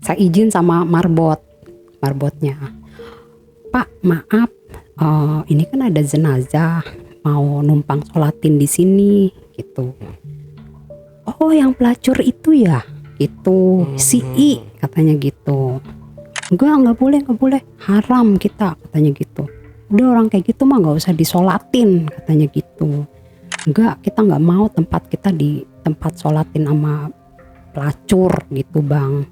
Saya izin sama marbotnya, Pak maaf, ini kan ada jenazah mau numpang sholatin di sini gitu. Oh yang pelacur itu ya, itu si I katanya gitu. Enggak boleh, haram kita katanya gitu. Udah orang kayak gitu mah nggak usah disolatin katanya gitu. Enggak, kita nggak mau tempat kita di tempat sholatin sama pelacur gitu bang.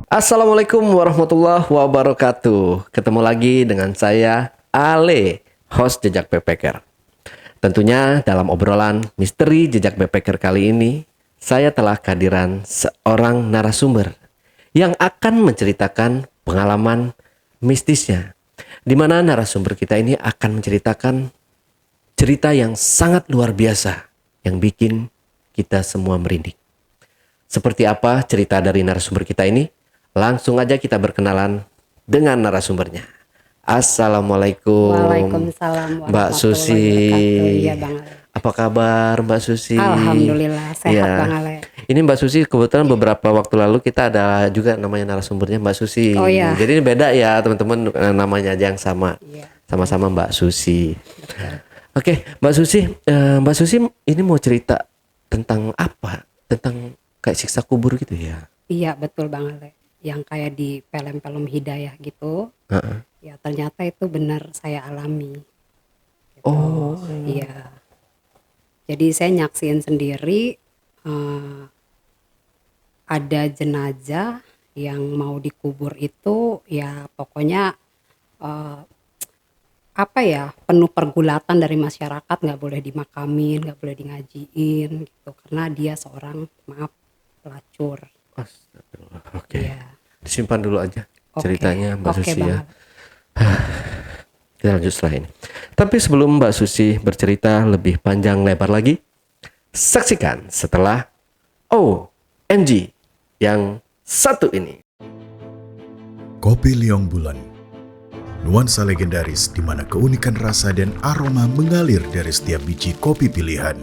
Assalamualaikum warahmatullahi wabarakatuh. Ketemu lagi dengan saya Ale, host Jejak Backpacker. Tentunya dalam obrolan misteri Jejak Backpacker kali ini, saya telah kehadiran seorang narasumber yang akan menceritakan pengalaman mistisnya. Di mana narasumber kita ini akan menceritakan cerita yang sangat luar biasa yang bikin kita semua merinding. Seperti apa cerita dari narasumber kita ini? Langsung aja kita berkenalan dengan narasumbernya. Assalamualaikum. Waalaikumsalam Mbak Susi. Iya Bang Ale. Apa kabar Mbak Susi? Alhamdulillah sehat Ya. Bang Ale. Ini Mbak Susi kebetulan beberapa waktu lalu kita ada juga namanya narasumbernya Mbak Susi. Oh iya. Jadi ini beda ya teman-teman, namanya aja yang sama. Iya. Sama-sama Mbak Susi. Oke, Mbak Susi. Mbak Susi ini mau cerita tentang apa? Tentang kayak siksa kubur gitu ya? Iya betul Bang Ale. Yang kayak di film-film hidayah gitu. Ya ternyata itu benar saya alami. Gitu. Oh. Iya. Jadi saya nyaksiin sendiri ada jenazah yang mau dikubur itu ya pokoknya apa ya, penuh pergulatan dari masyarakat, nggak boleh dimakamin, nggak boleh dingajiin gitu karena dia seorang pelacur. Astagfirullah. Oke. Iya. Disimpan dulu aja Oke. ceritanya Mbak Oke, Susi Bang. ya. Kita lanjut setelah ini. Tapi sebelum Mbak Susi bercerita lebih panjang lebar lagi, saksikan setelah OMG yang satu ini. Kopi Liong Bulan, nuansa legendaris di mana keunikan rasa dan aroma mengalir dari setiap biji kopi pilihan.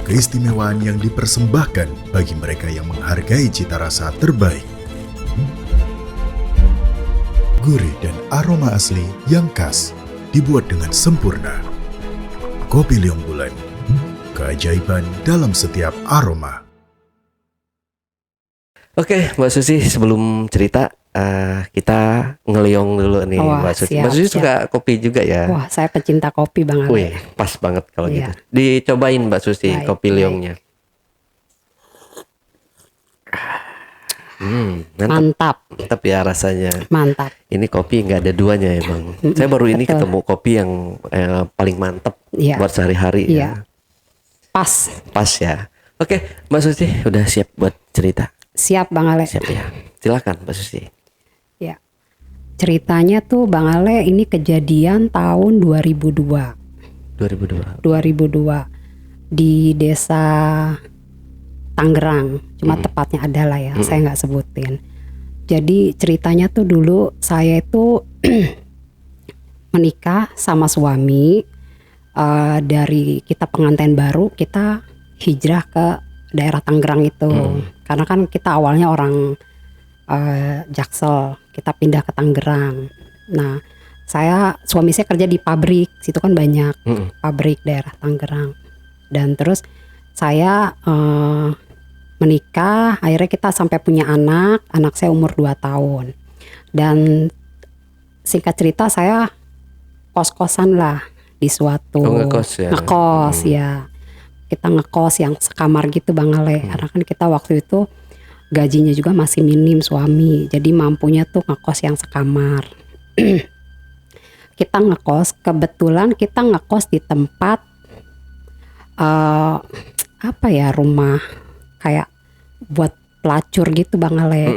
Keistimewaan yang dipersembahkan bagi mereka yang menghargai cita rasa terbaik. Gurih dan aroma asli yang khas dibuat dengan sempurna. Kopi Liong Bulan, keajaiban dalam setiap aroma. Oke, Mbak Susi sebelum cerita kita ngeliong dulu nih Wah, Mbak Susi. siap, Mbak Susi siap. suka kopi juga ya? Wah, saya pecinta kopi Bang Ale. Wih, pas banget kalau Iya. gitu. Dicobain Mbak Susi Baik, kopi baik. liongnya. Mantap, Mantap ya rasanya. mantap. Ini kopi nggak ada duanya emang. Saya baru ini betul. ketemu kopi yang paling mantap Iya. buat sehari-hari Iya. ya. Pas, Pas ya. Oke, Mbak Susi udah siap buat cerita? siap Bang Ale. Siap ya. Silakan Mbak Susi. Ya. Ceritanya tuh Bang Ale ini kejadian tahun 2002. 2002. Di desa Tangerang, cuma tepatnya adalah ya, saya nggak sebutin. Jadi ceritanya tuh dulu saya itu menikah sama suami, dari kita pengantin baru kita hijrah ke daerah Tangerang itu, karena kan kita awalnya orang Jaksel, kita pindah ke Tangerang. Nah, suami saya kerja di pabrik, situ kan banyak pabrik daerah Tangerang. Dan terus saya menikah, akhirnya kita sampai punya anak saya umur 2 tahun. Dan singkat cerita saya kos-kosan lah di suatu ngekos ya? Ngekos, ya. Kita ngekos yang sekamar gitu Bang Ale, karena kan kita waktu itu gajinya juga masih minim suami, jadi mampunya tuh ngekos yang sekamar. Kita ngekos, kebetulan kita ngekos di tempat apa ya, rumah kayak buat pelacur gitu Bang Ale.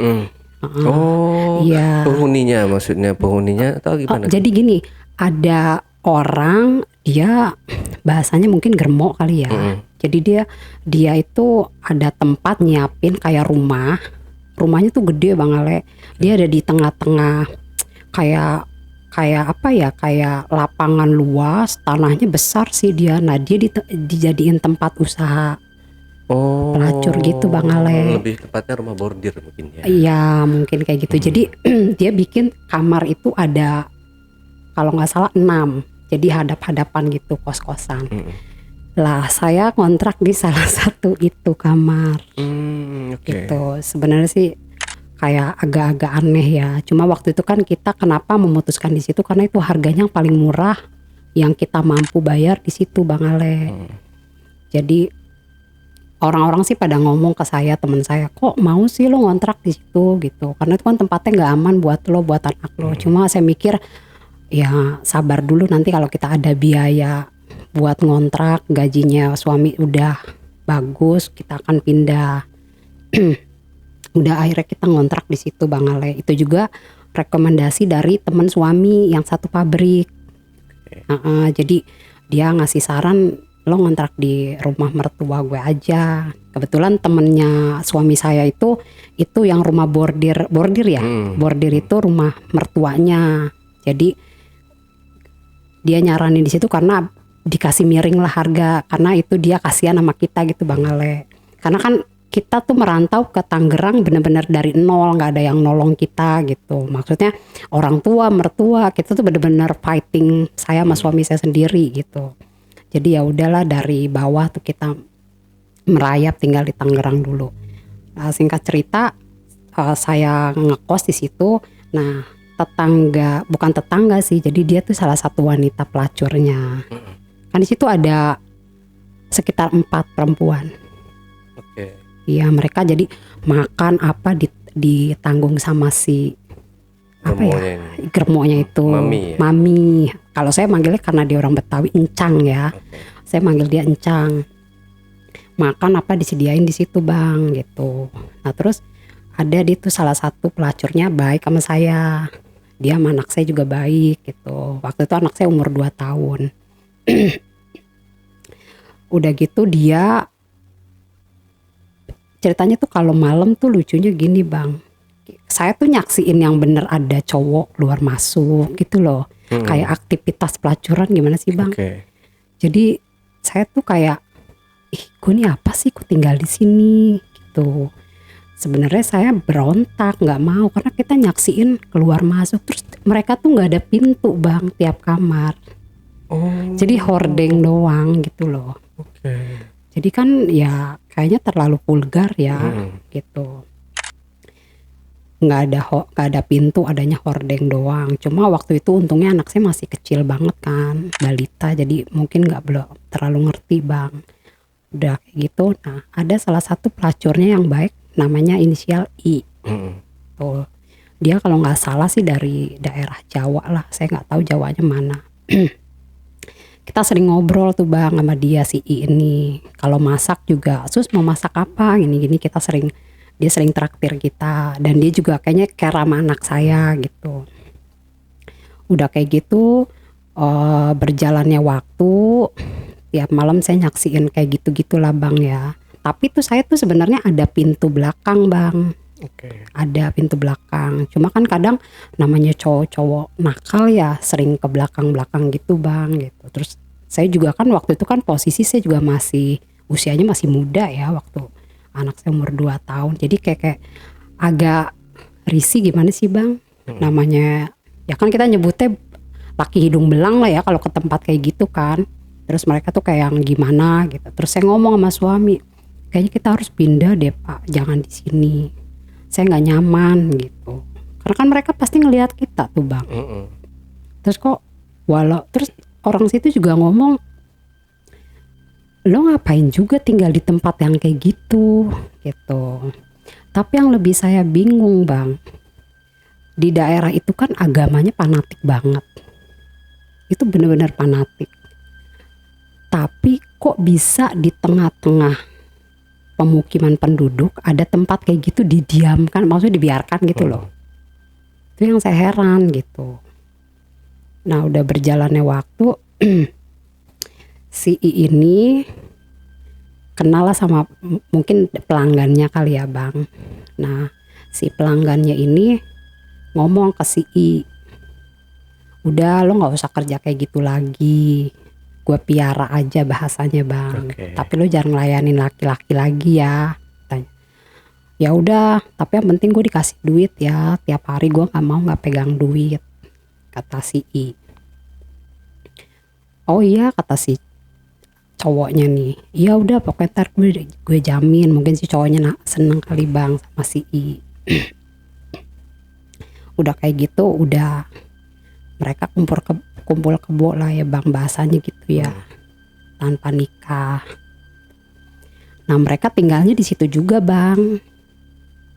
Oh, iya. penghuninya maksudnya penghuninya atau gimana? Jadi gini, ada orang dia bahasanya mungkin germo kali ya. Jadi dia itu ada tempat nyiapin kayak rumahnya tuh gede Bang Ale. Dia ada di tengah-tengah kayak apa ya, kayak lapangan luas, tanahnya besar sih dia. Nah dia dijadiin tempat usaha pelacur gitu Bang Ale. Lebih tepatnya rumah bordir mungkin ya. Iya mungkin kayak gitu. Jadi dia bikin kamar itu ada kalau nggak salah 6. Jadi hadap-hadapan gitu, kos-kosan. Lah saya kontrak di salah satu itu kamar. Gitu. Sebenarnya sih kayak agak-agak aneh ya. Cuma waktu itu kan kita kenapa memutuskan di situ karena itu harganya yang paling murah yang kita mampu bayar di situ Bang Ale. Jadi orang-orang sih pada ngomong ke saya, teman saya, kok mau sih lo ngontrak di situ gitu. Karena itu kan tempatnya nggak aman buat lo, buat anak lo. Cuma saya mikir ya sabar dulu, nanti kalau kita ada biaya buat ngontrak, gajinya suami udah bagus, kita akan pindah. Udah akhirnya kita ngontrak di situ Bang Ale. Itu juga rekomendasi dari teman suami yang satu pabrik. Jadi dia ngasih saran, lo ngontrak di rumah mertua gue aja. Kebetulan temennya suami saya itu yang rumah bordir ya. Bordir itu rumah mertuanya. Jadi dia nyaranin di situ karena dikasih miring lah harga, karena itu dia kasihan sama kita gitu Bang Ale. Karena kan kita tuh merantau ke Tangerang benar-benar dari nol, nggak ada yang nolong kita gitu. Maksudnya orang tua, mertua, kita tuh benar-benar fighting, saya sama suami saya sendiri gitu. Jadi ya udahlah, dari bawah tuh kita merayap tinggal di Tangerang dulu. Nah, singkat cerita saya ngekos di situ. Nah bukan tetangga sih, jadi dia tuh salah satu wanita pelacurnya. Kan di situ ada sekitar 4 perempuan. Iya, mereka jadi makan apa ditanggung sama si apa ya, germonya itu, mami. Kalau saya manggilnya karena dia orang Betawi, encang ya. Saya manggil dia encang. Makan apa disediain di situ Bang gitu. Nah terus ada dia tuh salah satu pelacurnya baik sama saya. Dia sama anak saya juga baik gitu. Waktu itu anak saya umur 2 tahun. Udah gitu dia ceritanya tuh kalau malam tuh lucunya gini Bang. Saya tuh nyaksiin yang bener ada cowok keluar masuk gitu loh. Kayak aktivitas pelacuran gimana sih Bang. Jadi saya tuh kayak, gue nih apa sih, gue tinggal di sini gitu. Sebenarnya saya berontak, nggak mau, karena kita nyaksiin keluar masuk, terus mereka tuh nggak ada pintu Bang tiap kamar. Jadi hordeng doang gitu loh. Jadi kan ya kayaknya terlalu vulgar ya gitu. Nggak ada pintu, adanya hordeng doang. Cuma waktu itu untungnya anak saya masih kecil banget kan, balita, jadi mungkin belum terlalu ngerti Bang. Udah kayak gitu. Nah ada salah satu pelacurnya yang baik, namanya inisial I. Tuh. Dia kalau nggak salah sih dari daerah Jawa lah, saya nggak tahu Jawanya mana. Kita sering ngobrol tuh Bang sama dia si I ini. Kalau masak juga, Sus mau masak apa? Gini-gini dia sering traktir kita. Dan dia juga kayaknya care sama anak saya gitu. Udah kayak gitu, berjalannya waktu, tiap malam saya nyaksiin kayak gitu-gitulah Bang ya. Tapi tuh saya tuh sebenarnya ada pintu belakang Bang. Ada pintu belakang. Cuma kan kadang namanya cowok-cowok nakal ya, sering ke belakang-belakang gitu Bang gitu. Terus saya juga kan waktu itu kan posisi saya juga usianya masih muda ya, waktu anak saya umur 2 tahun. Jadi kayak agak risih gimana sih Bang. Namanya ya kan kita nyebutnya laki hidung belang lah ya kalau ke tempat kayak gitu kan. Terus mereka tuh kayak yang gimana gitu. Terus saya ngomong sama suami, kayaknya kita harus pindah deh Pak, jangan di sini. Saya nggak nyaman gitu. Karena kan mereka pasti ngelihat kita tuh Bang. Terus kok terus orang situ juga ngomong, lo ngapain juga tinggal di tempat yang kayak gitu. Tapi yang lebih saya bingung Bang, di daerah itu kan agamanya fanatik banget. Itu benar-benar fanatik. Tapi kok bisa di tengah-tengah pemukiman penduduk ada tempat kayak gitu didiamkan, maksudnya dibiarkan gitu loh. Itu yang saya heran gitu. Nah udah berjalannya waktu, si I ini kenal lah sama mungkin pelanggannya kali ya bang. Nah si pelanggannya ini ngomong ke si I, udah lo nggak usah kerja kayak gitu lagi, gue piara aja bahasanya bang. Tapi lo jangan ngelayanin laki-laki lagi ya. Tanya, ya udah, tapi yang penting gue dikasih duit ya tiap hari, gue nggak pegang duit, kata si I. Oh iya, kata si cowoknya nih, ya udah pokoknya ntar gue jamin. Mungkin si cowoknya seneng kali bang sama si I. Udah kayak gitu, udah mereka kumpul kebo lah ya bang, bahasanya gitu ya, tanpa nikah. Nah mereka tinggalnya di situ juga bang,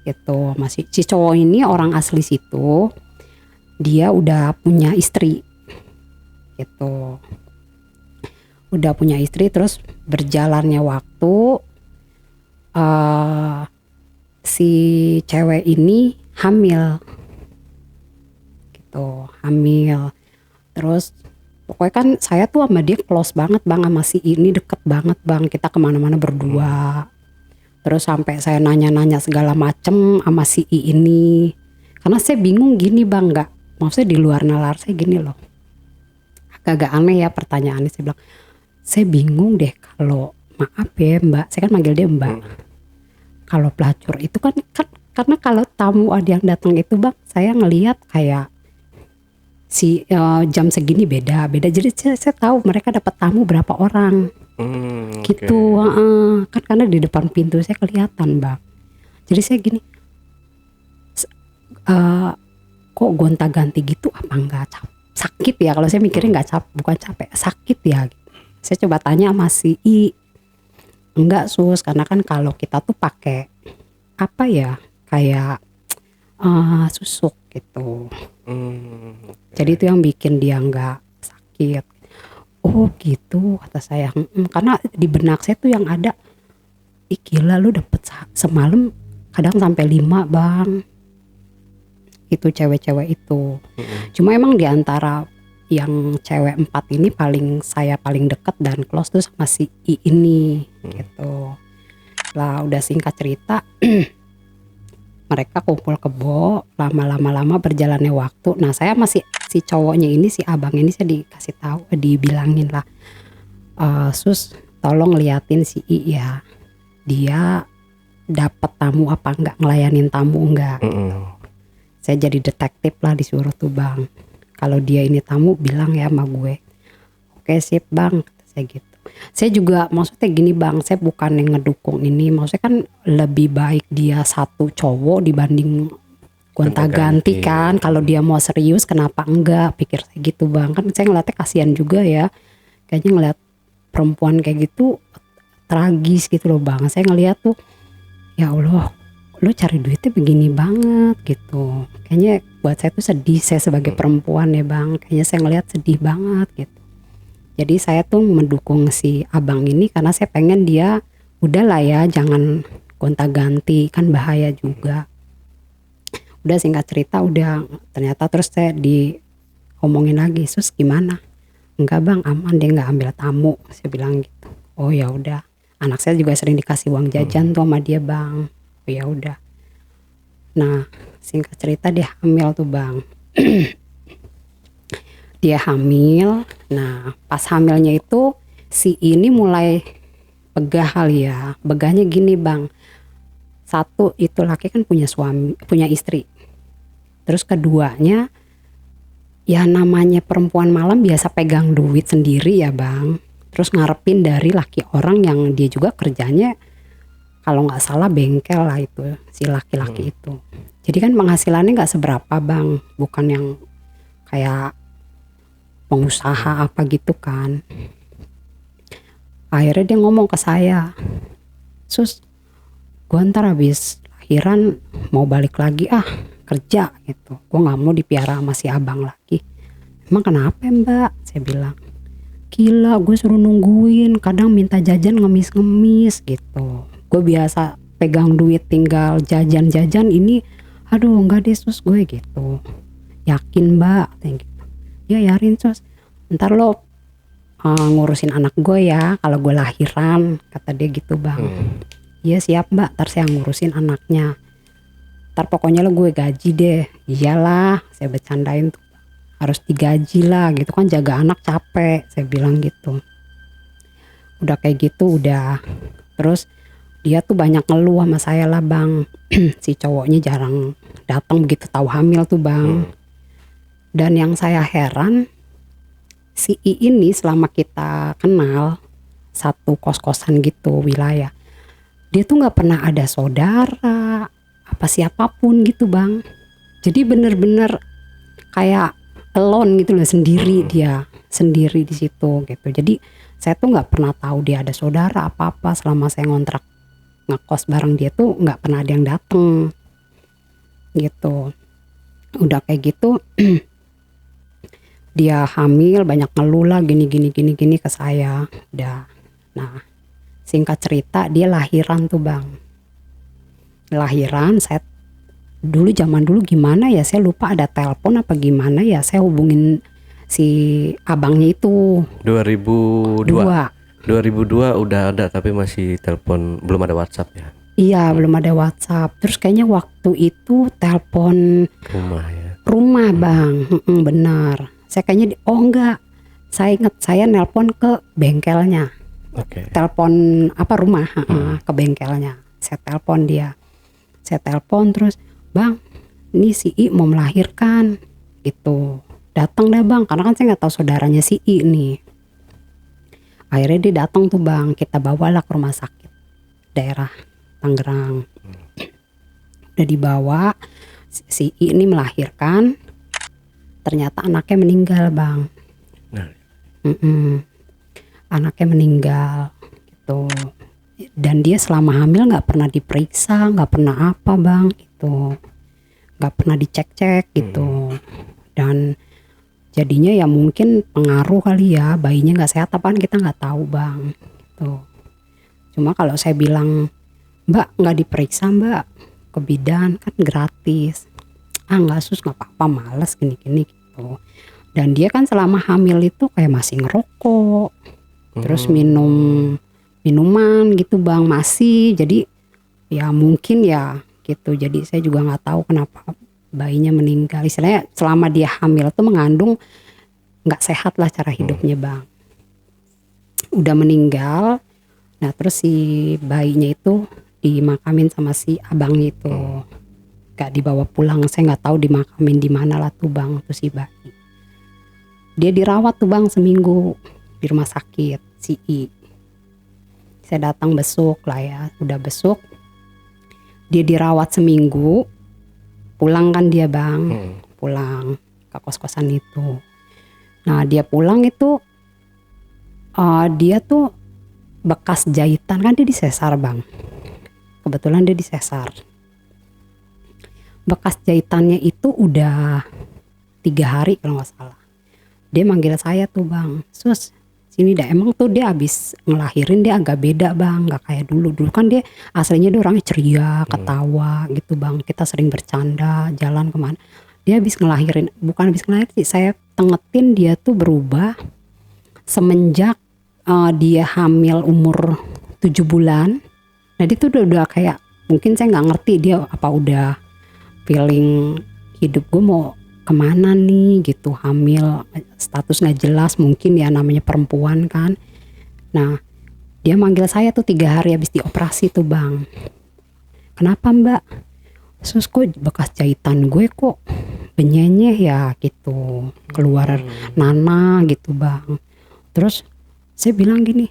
gitu. Masih si cowok ini orang asli situ, dia udah punya istri, gitu. Udah punya istri, terus berjalannya waktu, si cewek ini hamil. Hamil. Terus pokoknya kan saya tuh sama dia close banget bang, sama si ini deket banget bang, kita kemana-mana berdua. Terus sampai saya nanya-nanya segala macem sama si I ini, karena saya bingung gini bang, nggak, maksudnya di luar nalar saya gini loh, agak aneh ya pertanyaannya. Saya bilang, saya bingung deh kalau, maaf ya mbak, saya kan manggil dia mbak, kalau pelacur itu kan karena kalau tamu ada yang datang itu bang, saya ngelihat kayak si jam segini beda. Jadi saya tahu mereka dapat tamu berapa orang, gitu. Kan karena di depan pintu saya kelihatan bang. Jadi saya gini, kok gonta-ganti gitu, apa enggak sakit ya? Kalau saya mikirnya bukan capek, sakit ya. Saya coba tanya sama si I, enggak sus, karena kan kalau kita tuh pakai apa ya, kayak susuk gitu. Jadi itu yang bikin dia nggak sakit. Oh gitu, kata saya. Karena di benak saya tuh yang ada, gila lu dapet semalam kadang sampai 5 bang, itu cewek-cewek itu. Cuma emang di antara yang cewek 4 ini saya paling deket dan close tuh sama si I ini, gitu. Lah udah singkat cerita, mereka kumpul kebo, lama berjalannya waktu. Nah saya masih, si cowoknya ini, si abang ini saya dikasih tahu, dibilangin lah, sus tolong liatin si I ya, dia dapat tamu apa enggak, ngelayanin tamu enggak. Saya jadi detektif lah, disuruh tuh bang, kalau dia ini tamu bilang ya sama gue. Oke sip bang, kata saya gitu. Saya juga maksudnya gini bang, saya bukan yang ngedukung ini, maksudnya kan lebih baik dia satu cowok dibanding gonta-ganti kan. Kalau dia mau serius kenapa enggak, pikir saya gitu bang. Kan saya ngeliatnya kasihan juga ya, kayaknya ngeliat perempuan kayak gitu tragis gitu loh bang. Saya ngeliat tuh, ya Allah, lo cari duitnya begini banget gitu. Kayaknya buat saya tuh sedih, saya sebagai perempuan ya bang, kayaknya saya ngeliat sedih banget gitu. Jadi saya tuh mendukung si abang ini karena saya pengen dia udahlah ya, jangan gonta-ganti, kan bahaya juga. Udah singkat cerita, udah ternyata terus saya diomongin lagi, sus gimana? Enggak bang, aman, dia nggak ambil tamu, saya bilang gitu. Oh ya udah, anak saya juga sering dikasih uang jajan tuh sama dia bang. Oh ya udah. Nah singkat cerita dia hamil tuh bang. Dia hamil. Nah pas hamilnya itu si ini mulai begah kali ya. Begahnya gini bang, satu itu laki kan punya suami, punya istri. Terus keduanya, ya namanya perempuan malam biasa pegang duit sendiri ya bang. Terus ngarepin dari laki orang yang dia juga kerjanya kalau nggak salah bengkel lah itu, si laki-laki itu. Jadi kan penghasilannya nggak seberapa bang, bukan yang kayak pengusaha apa gitu kan. Akhirnya dia ngomong ke saya, sus, gue ntar habis lahiran mau balik lagi kerja gitu, gue nggak mau dipiara sama si abang lagi. Emang kenapa mbak? Saya bilang, gila gue suruh nungguin, kadang minta jajan ngemis-ngemis gitu. Gue biasa pegang duit tinggal jajan-jajan, ini aduh enggak deh sus gue gitu. Yakin mbak? Kayak gitu. Ya yarin sus, ntar lo ngurusin anak gue ya kalau gue lahiran, kata dia gitu bang. Iya siap mbak, ntar saya ngurusin anaknya, ntar pokoknya lo gue gaji deh. Iyalah, saya bercandain tuh, harus digaji lah gitu kan, jaga anak capek, saya bilang gitu. Udah kayak gitu udah, terus dia tuh banyak ngeluh sama saya lah bang. Si cowoknya jarang datang begitu tahu hamil tuh bang. Dan yang saya heran, si I ini selama kita kenal satu kos-kosan gitu wilayah, dia tuh nggak pernah ada saudara apa siapapun gitu bang. Jadi bener-bener kayak alone gitu loh, sendiri, dia sendiri di situ gitu. Jadi saya tuh nggak pernah tahu dia ada saudara apa-apa selama saya ngontrak ngekos bareng dia, tuh nggak pernah ada yang dateng gitu. Udah kayak gitu dia hamil, banyak ngeluh lah gini ke saya. Udah, nah singkat cerita dia lahiran tuh bang. Lahiran, saya dulu zaman dulu gimana ya, saya lupa ada telepon apa gimana ya, saya hubungin si abangnya itu 2002 udah ada, tapi masih telepon, belum ada WhatsApp ya. Iya, belum ada WhatsApp. Terus kayaknya waktu itu telepon rumah bang. Benar, saya kayaknya enggak, saya ingat saya nelpon ke bengkelnya. Telepon apa rumah ke bengkelnya, saya telepon dia. Saya telepon terus, bang ini si I mau melahirkan gitu, datang deh bang, karena kan saya nggak tahu saudaranya si I nih. Akhirnya dia datang tuh bang, kita bawalah ke rumah sakit daerah Tangerang. Udah dibawa, si I ini melahirkan, ternyata anaknya meninggal bang. Anaknya meninggal gitu. Dan dia selama hamil nggak pernah diperiksa, nggak pernah apa bang gitu, nggak pernah dicek-cek gitu. Dan jadinya ya mungkin pengaruh kali ya, bayinya nggak sehat apaan kita nggak tahu bang gitu. Cuma kalau saya bilang, mbak nggak diperiksa mbak ke bidan kan gratis, nggak sus nggak apa-apa, males gini-gini gitu. Dan dia kan selama hamil itu kayak masih ngerokok, terus minuman gitu bang masih. Jadi ya mungkin ya gitu. Jadi saya juga nggak tahu kenapa bayinya meninggal. Istilahnya selama dia hamil tuh mengandung nggak sehat lah cara hidupnya bang. Udah meninggal. Nah terus si bayinya itu dimakamin sama si abangnya itu, gak dibawa pulang. Saya nggak tahu dimakamin di mana lah tuh bang tuh si bayi. Dia dirawat tuh bang seminggu di rumah sakit si I. Saya datang besok lah ya, udah besok dia dirawat seminggu. Pulang kan dia bang, pulang ke kos-kosan itu. Nah dia pulang itu dia tuh bekas jahitan, kan dia disesar bang. Kebetulan dia disesar. Bekas jahitannya itu udah 3 hari kalau nggak salah. Dia manggil saya tuh bang, sus sini dah. Emang tuh dia abis ngelahirin dia agak beda bang, nggak kayak dulu. Dulu kan dia aslinya dia orangnya ceria, ketawa gitu bang. Kita sering bercanda, jalan kemana. Dia abis ngelahirin, bukan abis ngelahirin sih, saya tengetin dia tuh berubah semenjak dia hamil umur 7 bulan. Nah dia tuh udah kayak, mungkin saya nggak ngerti dia apa udah feeling hidup gue mau kemana nih gitu, hamil status nggak jelas mungkin ya, namanya perempuan kan. Nah dia manggil saya tuh 3 hari habis dioperasi tuh bang. Kenapa mbak? Sus kok bekas jahitan gue kok benyenyeh ya gitu, keluar nanah gitu bang. Terus saya bilang gini,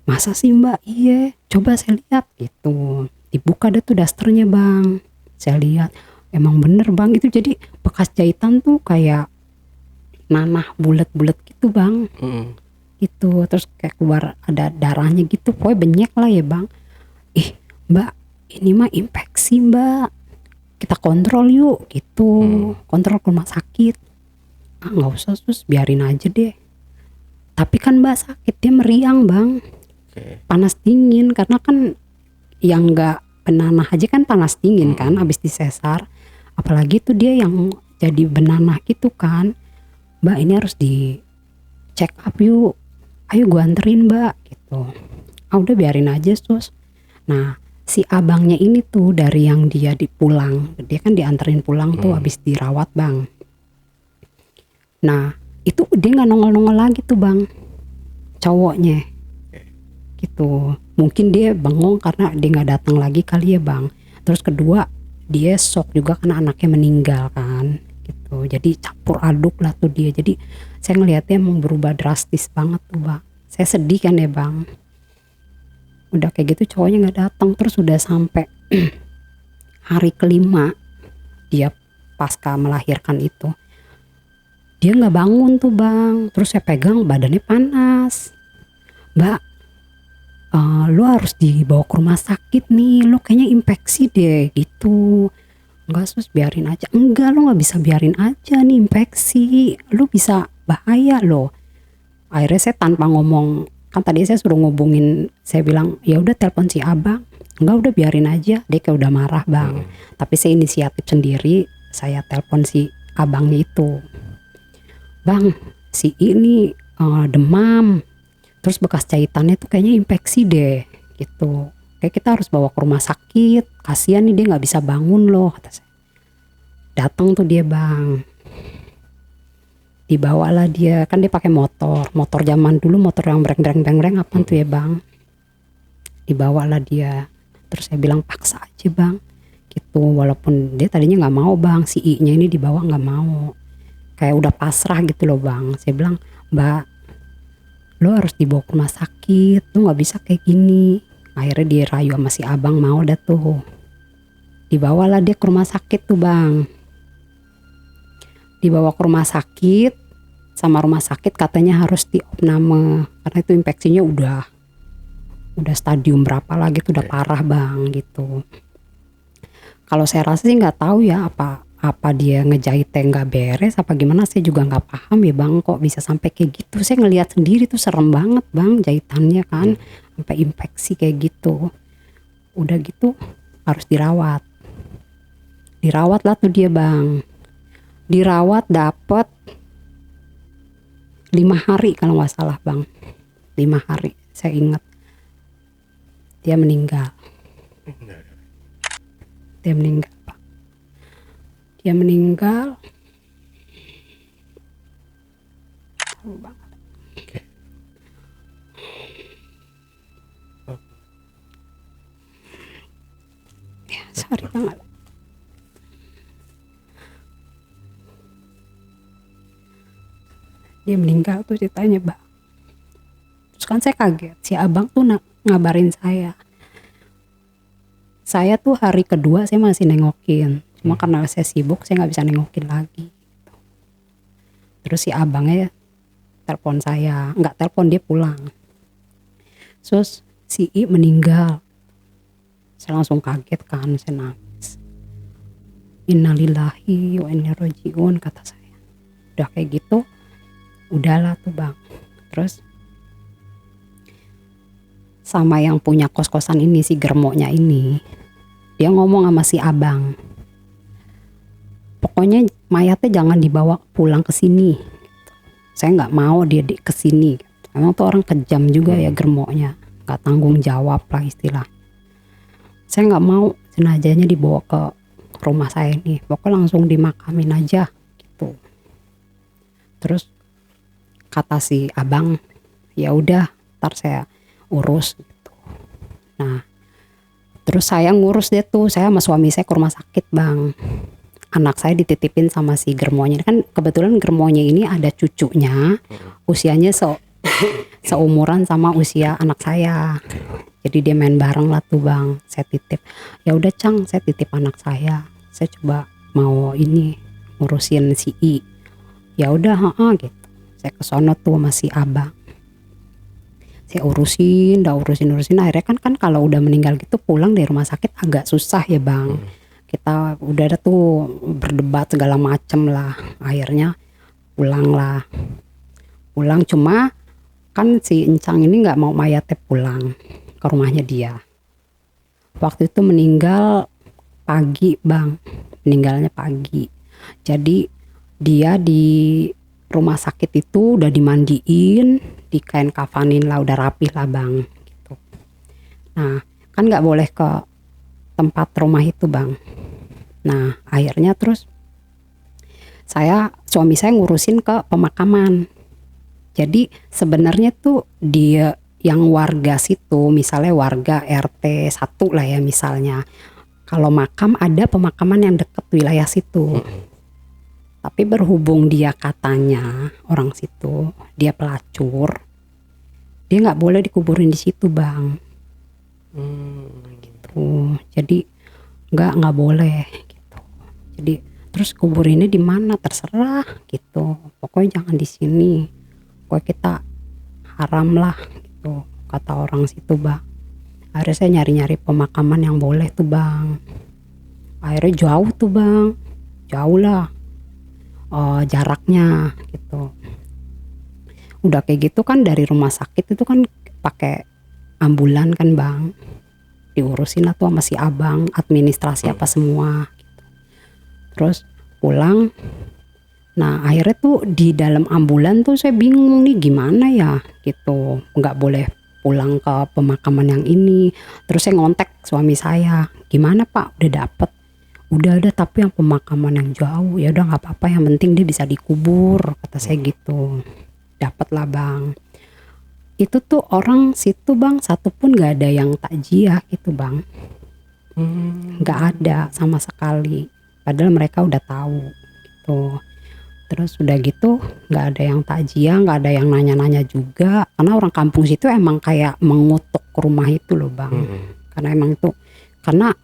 masa sih mbak? Iya, coba saya lihat gitu. Dibuka deh tuh dasternya bang. Saya lihat, emang bener bang itu. Jadi bekas jahitan tuh kayak nanah bulat-bulat gitu bang. Gitu, terus kayak keluar ada darahnya gitu. Pokoknya banyak lah ya bang. Ih mbak, ini mah infeksi mbak, kita kontrol yuk gitu. Kontrol ke rumah sakit. Nggak usah sus, biarin aja deh. Tapi kan mbak sakit, dia meriang bang. Panas dingin, karena kan yang nggak benanah aja kan panas dingin kan abis disesar. Apalagi tuh dia yang jadi benanah gitu kan. Mbak ini harus di check up yuk ayo gue anterin mbak gitu. Udah biarin aja sus. Nah si abangnya ini tuh dari yang dia dipulang, dia kan dianterin pulang tuh habis dirawat bang. Nah itu dia nggak nongol-nongol lagi tuh bang, cowoknya gitu. Mungkin dia bengong karena dia nggak datang lagi kali ya bang. Terus kedua dia shock juga karena anaknya meninggal kan gitu. Jadi campur aduk lah tuh dia. Jadi saya ngelihatnya emang berubah drastis banget tuh bang. Saya sedih kan ya bang. Udah kayak gitu cowoknya nggak datang, terus udah sampai hari kelima dia pasca melahirkan itu dia nggak bangun tuh bang. Terus saya pegang badannya panas. Mbak, lu harus dibawa ke rumah sakit nih, lu kayaknya infeksi deh gitu. Enggak sus, biarin aja. Enggak, lu nggak bisa biarin aja nih infeksi, lu bisa bahaya loh. Akhirnya saya tanpa ngomong, kan tadi saya suruh ngubungin, saya bilang ya udah telepon si abang. Enggak, udah biarin aja. Dia kayak udah marah bang. Tapi saya inisiatif sendiri, saya telepon si abangnya itu. Bang, si ini demam, terus bekas jahitannya tuh kayaknya infeksi deh gitu. Kayak kita harus bawa ke rumah sakit, kasihan nih dia nggak bisa bangun loh, kata saya. Datang tuh dia bang, dibawalah dia, kan dia pakai motor zaman dulu, motor yang breng apa tuh ya bang. Dibawalah dia, terus saya bilang paksa aja bang gitu, walaupun dia tadinya nggak mau bang, si I-nya ini dibawa nggak mau, kayak udah pasrah gitu loh bang. Saya bilang mbak, lo harus dibawa ke rumah sakit, lo nggak bisa kayak gini. Akhirnya dia rayu sama si abang, mau dah tuh. Dibawalah dia ke rumah sakit tuh bang. Dibawa ke rumah sakit, sama rumah sakit katanya harus diopname karena itu infeksinya udah stadium berapa lagi tuh, udah parah bang gitu. Kalau saya rasa sih nggak tahu ya apa dia ngejahitnya nggak beres apa gimana, saya juga nggak paham ya bang, kok bisa sampai kayak gitu. Saya ngelihat sendiri tuh serem banget bang jahitannya kan, sampai infeksi kayak gitu. Udah gitu harus dirawat lah tuh dia bang. Dirawat dapet 5 hari kalau nggak salah bang, 5 hari saya ingat. Dia meninggal pak. Dia meninggal. Tahu banget. Ya, sorry banget. Dia meninggal tuh ceritanya bang. Terus kan saya kaget, si abang tuh ngabarin saya. Saya tuh hari kedua saya masih nengokin, cuma karena saya sibuk saya nggak bisa nengokin lagi. Terus si abangnya telepon saya, nggak telepon, dia pulang. Terus si I meninggal. Saya langsung kaget kan, saya nangis. Innalillahi wa inna ilaihi rajiun, kata saya. Udah kayak gitu, udahlah tuh bang. Terus sama yang punya kos-kosan ini, si germonya ini, dia ngomong sama si abang, pokoknya mayatnya jangan dibawa pulang ke sini. Saya nggak mau dia ke sini. Emang tuh orang kejam juga ya germonya, nggak tanggung jawab lah istilah. Saya nggak mau jenazahnya dibawa ke rumah saya ini, pokoknya langsung dimakamin aja gitu. Terus kata si abang, ya udah ntar saya urus gitu. Nah terus saya ngurus deh tuh, saya sama suami saya ke rumah sakit bang. Anak saya dititipin sama si germonya, kan kebetulan germonya ini ada cucunya, usianya seumuran sama usia anak saya. Jadi dia main bareng lah tuh bang. Saya titip, ya udah Cang, saya titip anak saya coba mau ini ngurusin si I. Ya udah gitu. Saya kesono tuh sama si abang. Saya urusin akhirnya kan kalau udah meninggal gitu pulang dari rumah sakit agak susah ya bang. Kita udah ada tuh berdebat segala macem lah, akhirnya pulang cuma kan si Encang ini nggak mau mayatnya pulang ke rumahnya dia. Waktu itu meninggal pagi bang, meninggalnya pagi. Jadi dia di rumah sakit itu udah dimandiin, di kain kafanin lah, udah rapih lah bang gitu. Nah kan nggak boleh ke tempat rumah itu bang. Nah akhirnya terus suami saya ngurusin ke pemakaman. Jadi sebenarnya tuh dia yang warga situ, misalnya warga RT 1 lah ya misalnya, kalau makam ada pemakaman yang deket wilayah situ. Tapi berhubung dia katanya orang situ, dia pelacur, dia nggak boleh dikuburin di situ bang. Gitu. Jadi nggak boleh gitu. Jadi terus kuburinnya di mana terserah gitu. Pokoknya jangan di sini. Pokoknya kita haram lah gitu kata orang situ bang. Akhirnya saya nyari-nyari pemakaman yang boleh tuh bang. Akhirnya jauh tuh bang, jauh lah jaraknya gitu. Udah kayak gitu kan dari rumah sakit itu kan pakai ambulan kan bang, diurusin lah tuh sama si abang administrasi apa semua gitu. Terus pulang. Nah akhirnya tuh di dalam ambulan tuh saya bingung nih gimana ya gitu, nggak boleh pulang ke pemakaman yang ini. Terus saya ngontek suami saya, gimana pak udah dapet? Udah ada tapi yang pemakaman yang jauh. Ya udah nggak apa-apa, yang penting dia bisa dikubur kata saya gitu. Dapet lah bang. Itu tuh orang situ bang satu pun nggak ada yang takjiah gitu bang, nggak ada sama sekali. Padahal mereka udah tahu gitu. Terus udah gitu nggak ada yang takjiah, nggak ada yang nanya-nanya juga, karena orang kampung situ emang kayak mengutuk rumah itu loh bang. Karena emang itu, karena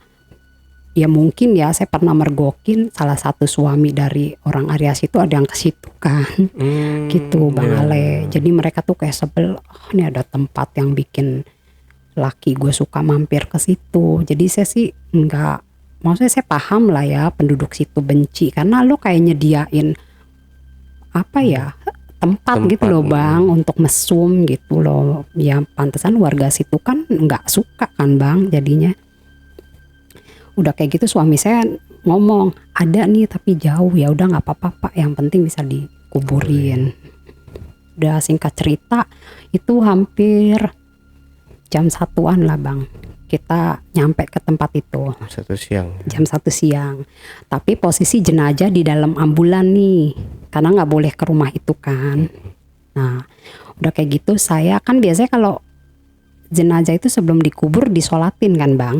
ya mungkin ya saya pernah mergokin salah satu suami dari orang Aries itu ada yang ke situ kan. Gitu bang Ale. Jadi mereka tuh kayak sebel, ini ada tempat yang bikin laki gue suka mampir ke situ. Jadi saya sih nggak, maksudnya saya paham lah ya penduduk situ benci karena lo kayak nyediain apa ya tempat gitu loh bang untuk mesum gitu loh. Ya pantesan warga situ kan nggak suka kan bang jadinya. Udah kayak gitu suami saya ngomong ada nih tapi jauh. Ya udah nggak apa-apa pak, yang penting bisa dikuburin. Udah singkat cerita itu hampir jam 1-an lah bang kita nyampe ke tempat itu. Jam 1 siang. Tapi posisi jenazah di dalam ambulan nih, karena nggak boleh ke rumah itu kan. Nah udah kayak gitu saya kan biasanya kalau jenazah itu sebelum dikubur disolatin kan bang.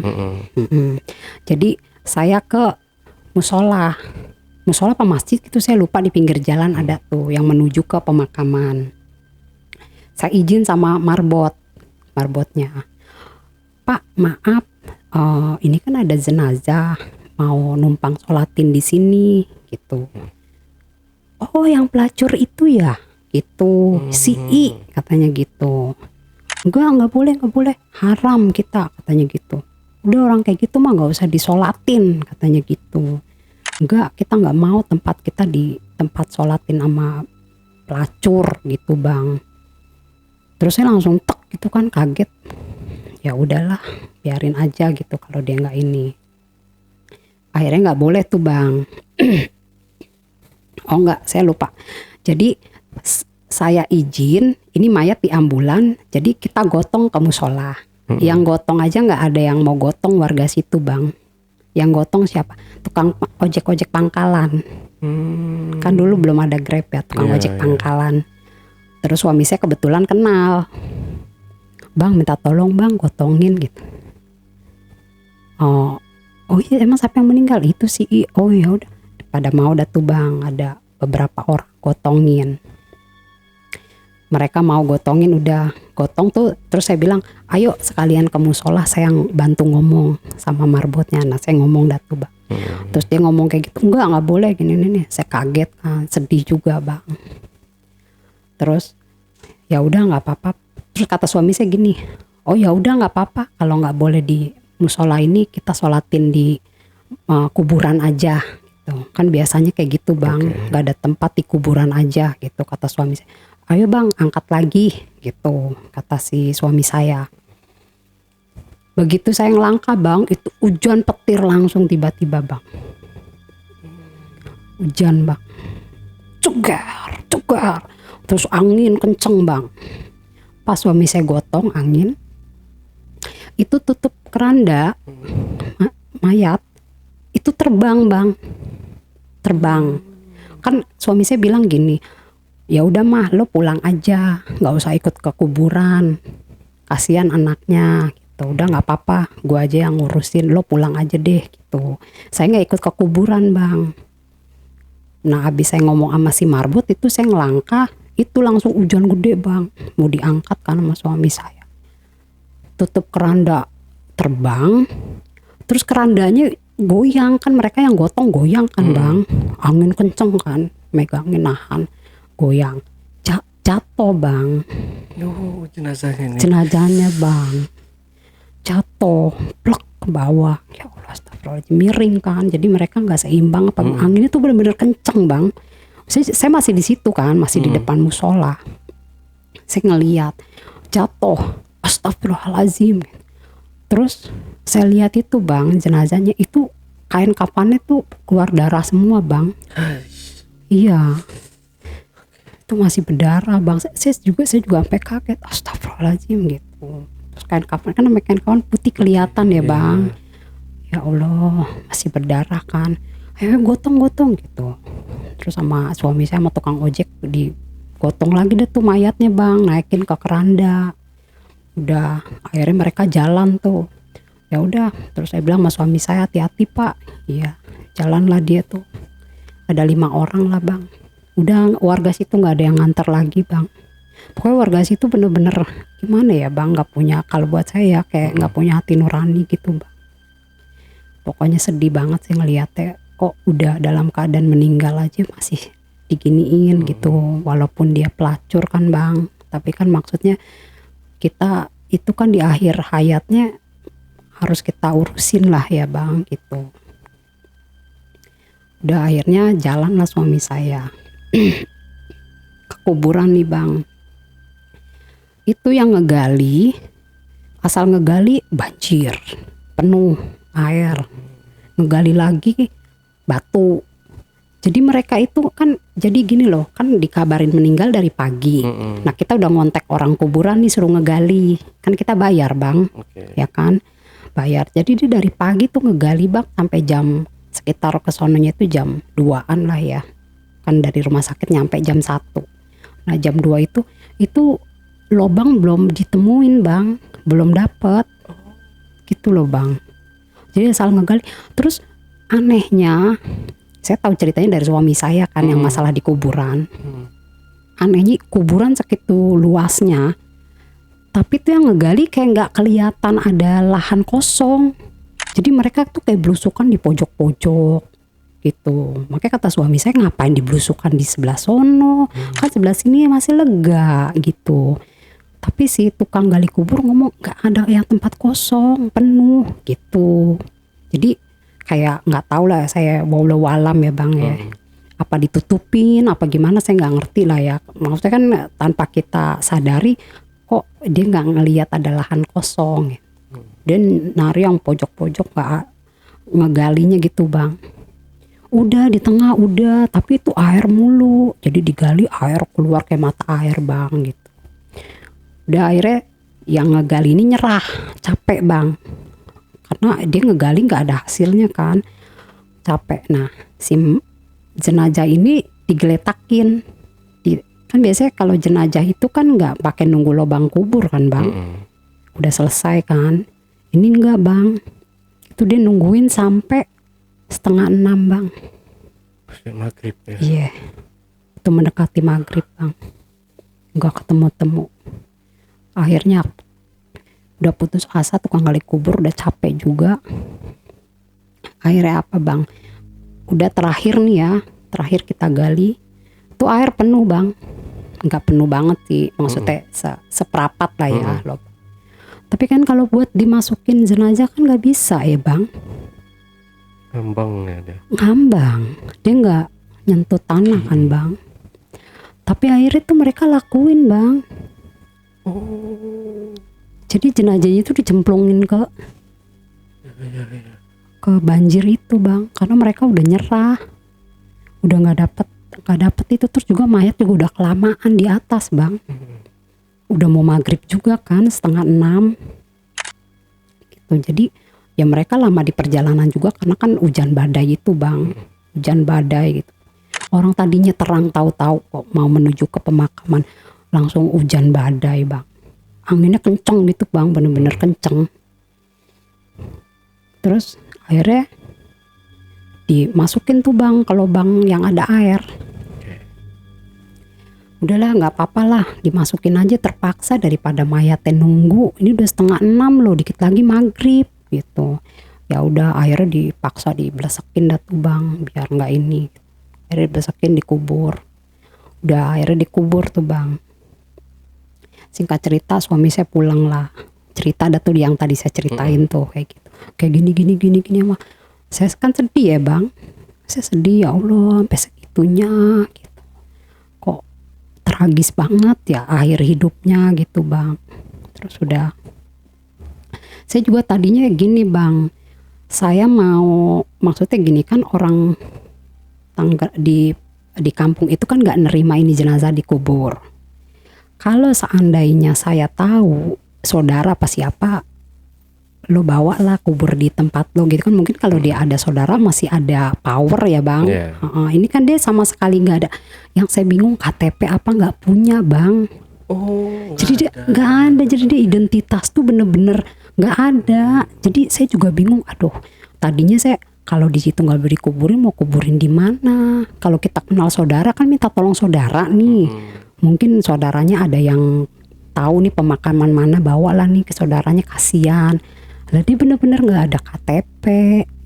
Jadi saya ke musola apa masjid gitu saya lupa, di pinggir jalan ada tuh yang menuju ke pemakaman. Saya izin sama marbotnya, Pak maaf ini kan ada jenazah mau numpang sholatin di sini gitu. Oh yang pelacur itu ya gitu, si I katanya gitu. Enggak boleh, haram kita katanya gitu. Udah orang kayak gitu mah nggak usah disolatin katanya gitu. Enggak, kita nggak mau tempat kita di tempat sholatin sama pelacur gitu bang. Terus saya langsung tek gitu kan, kaget. Ya udahlah biarin aja gitu kalau dia nggak ini. Akhirnya nggak boleh tuh bang. Oh enggak, saya lupa. Jadi saya izin, ini mayat di ambulan, jadi kita gotong ke musola. Yang gotong aja nggak ada yang mau gotong warga situ bang. Yang gotong siapa? Tukang ojek pangkalan. Kan dulu belum ada Grab ya, tukang ojek pangkalan. Terus suami saya kebetulan kenal. Bang minta tolong bang gotongin gitu. Oh iya emang siapa yang meninggal? Itu sih. Oh ya udah. Pada mau dah tuh bang, ada beberapa orang gotongin. Mereka mau gotongin, udah gotong tuh. Terus saya bilang ayo sekalian ke musola, saya yang bantu ngomong sama marbotnya. Nah saya ngomong dah tuh bang. Terus dia ngomong kayak gitu, enggak boleh gini nih. Saya kaget kan, sedih juga bang. Terus ya udah nggak apa-apa. Terus kata suami saya gini, oh ya udah nggak apa-apa kalau nggak boleh di musola ini, kita sholatin di kuburan aja gitu. Kan biasanya kayak gitu bang, nggak ada tempat di kuburan aja gitu kata suami saya. Ayo bang angkat lagi gitu kata si suami saya. Begitu saya ngelangkah bang, itu hujan petir langsung tiba-tiba bang. Hujan bang, cugar jegar. Terus angin kenceng bang. Pas suami saya gotong angin, itu tutup keranda mayat itu terbang bang, terbang. Kan suami saya bilang gini, ya udah mah lo pulang aja, nggak usah ikut ke kuburan, kasihan anaknya gitu. Udah nggak apa-apa, gue aja yang ngurusin, lo pulang aja deh gitu. Saya nggak ikut ke kuburan bang. Nah habis saya ngomong sama si marbot itu, saya ngelangkah, itu langsung hujan gede bang, mau diangkat kan sama suami saya. Tutup keranda terbang, terus kerandanya goyang, kan mereka yang gotong goyang kan bang, angin kenceng kan, megangin nahan, goyang, jatuh bang. Jenazahnya bang jatuh plek ke bawah. Ya Allah, astagfirullahaladzim, miring kan, jadi mereka nggak seimbang. Anginnya tuh bener-bener kenceng bang. Saya masih di situ kan, masih di depan musola. Saya ngeliat jatuh, astagfirullahaladzim. Terus saya lihat itu bang, jenazahnya itu kain kafannya tuh keluar darah semua bang. Iya, itu masih berdarah bang. Saya juga sampai kaget, astagfirullahaladzim gitu. Terus kain kafan kan, namanya kain kafan putih kelihatan ya bang. Ya Allah, masih berdarah kan. Ayo gotong gitu. Terus sama suami saya sama tukang ojek digotong lagi deh tuh mayatnya bang, naikin ke keranda. Udah akhirnya mereka jalan tuh. Ya udah, terus saya bilang sama suami saya, hati-hati pak. Iya, jalanlah dia tuh. Ada 5 orang lah bang. Udah warga situ nggak ada yang nganter lagi bang. Pokoknya warga situ bener-bener gimana ya bang, nggak punya, kalau buat saya kayak nggak punya hati nurani gitu bang. Pokoknya sedih banget sih ngeliatnya, kok udah dalam keadaan meninggal aja masih diginiin gitu. Walaupun dia pelacur kan bang, tapi kan maksudnya kita itu kan di akhir hayatnya harus kita urusin lah ya bang gitu. Udah akhirnya jalan lah suami saya ke kuburan nih bang. Itu yang ngegali, asal ngegali banjir, penuh air. Ngegali lagi batu. Jadi mereka itu kan, jadi gini loh, kan dikabarin meninggal dari pagi. Nah kita udah ngontek orang kuburan nih suruh ngegali. Kan kita bayar bang, ya kan, bayar. Jadi dia dari pagi tuh ngegali bang sampai jam, sekitar kesononya itu jam 2-an lah ya. Kan dari rumah sakit nyampe jam 1. Nah jam 2 itu lobang belum ditemuin bang, belum dapet. Gitu loh bang. Jadi asal ngegali. Terus anehnya, saya tahu ceritanya dari suami saya kan, yang masalah di kuburan. Anehnya kuburan segitu luasnya, tapi tuh yang ngegali kayak nggak kelihatan ada lahan kosong. Jadi mereka tuh kayak belusukan di pojok-pojok gitu. Makanya kata suami saya, ngapain diblusukan di sebelah sono, kan sebelah sini masih lega gitu. Tapi si tukang gali kubur ngomong nggak ada yang tempat kosong, penuh gitu. Jadi kayak nggak tahu lah, saya walau alam ya bang ya. Apa ditutupin, apa gimana saya nggak ngerti lah ya. Maksudnya kan tanpa kita sadari, kok dia nggak ngelihat ada lahan kosong ya. Dan nari yang pojok-pojok nggak ngegalinya gitu bang. Udah di tengah udah, tapi itu air mulu. Jadi digali air keluar kayak mata air bang gitu. Udah akhirnya yang ngegali ini nyerah, capek bang. Karena dia ngegali nggak ada hasilnya kan, capek. Nah si jenazah ini digeletakin. Kan biasanya kalau jenazah itu kan nggak pakai nunggu lubang kubur kan bang. Udah selesai kan. Ini enggak bang. Itu dia nungguin sampai 5:30 bang. Maghrib ya. Iya. Itu mendekati maghrib bang. Nggak ketemu-temu. Akhirnya udah putus asa, tukang gali kubur udah capek juga. Akhirnya apa bang? Udah terakhir nih ya. Terakhir kita gali. Itu air penuh bang. Nggak penuh banget sih. Maksudnya seperapat lah ya. Tapi kan kalau buat dimasukin jenazah kan nggak bisa ya bang. Ngambang ya dia. Ngambang. Dia nggak nyentuh tanah kan bang. Tapi akhirnya tuh mereka lakuin bang. Jadi jenazahnya itu dicemplungin ke banjir itu bang. Karena mereka udah nyerah. Udah nggak dapet nggak dapet itu. Terus juga mayat juga udah kelamaan di atas bang, udah mau maghrib juga kan, 5:30 gitu. Jadi ya mereka lama di perjalanan juga karena kan hujan badai itu bang, hujan badai gitu. Orang tadinya terang, tahu-tahu kok mau menuju ke pemakaman langsung hujan badai bang, anginnya kenceng gitu bang, bener-bener kenceng. Terus akhirnya dimasukin tuh bang ke lubang yang ada air. Udahlah nggak apa-apa lah, dimasukin aja terpaksa daripada mayatnya nunggu. Ini udah 5:30 loh, dikit lagi maghrib gitu. Ya udah akhirnya dipaksa diblesekin dah tuh bang, biar nggak ini. Akhirnya diblesekin, dikubur. Udah akhirnya dikubur tuh bang. Singkat cerita suami saya pulang lah. Cerita dah tuh yang tadi saya ceritain tuh kayak gitu. Kayak gini mah. Saya kan sedih ya bang. Saya sedih, ya Allah sampai segitunya gitu. Kok tragis banget ya akhir hidupnya gitu bang. Terus udah, saya juga tadinya gini bang, saya mau, maksudnya gini kan, orang tangga di kampung itu kan nggak nerima ini jenazah dikubur. Kalau seandainya saya tahu saudara apa siapa, lo bawa lah kubur di tempat lo gitu kan, mungkin kalau dia ada saudara masih ada power ya bang. Ini kan dia sama sekali nggak ada. Yang saya bingung KTP apa nggak punya bang. Jadi dia nggak ada, jadi dia identitas tuh bener-bener nggak ada. Jadi saya juga bingung, aduh tadinya saya kalau di situ nggak boleh dikuburin, mau kuburin di mana? Kalau kita kenal saudara kan minta tolong saudara nih, mungkin saudaranya ada yang tahu nih pemakaman mana, bawalah nih ke saudaranya, kasihan. Lah dia bener-bener nggak ada KTP.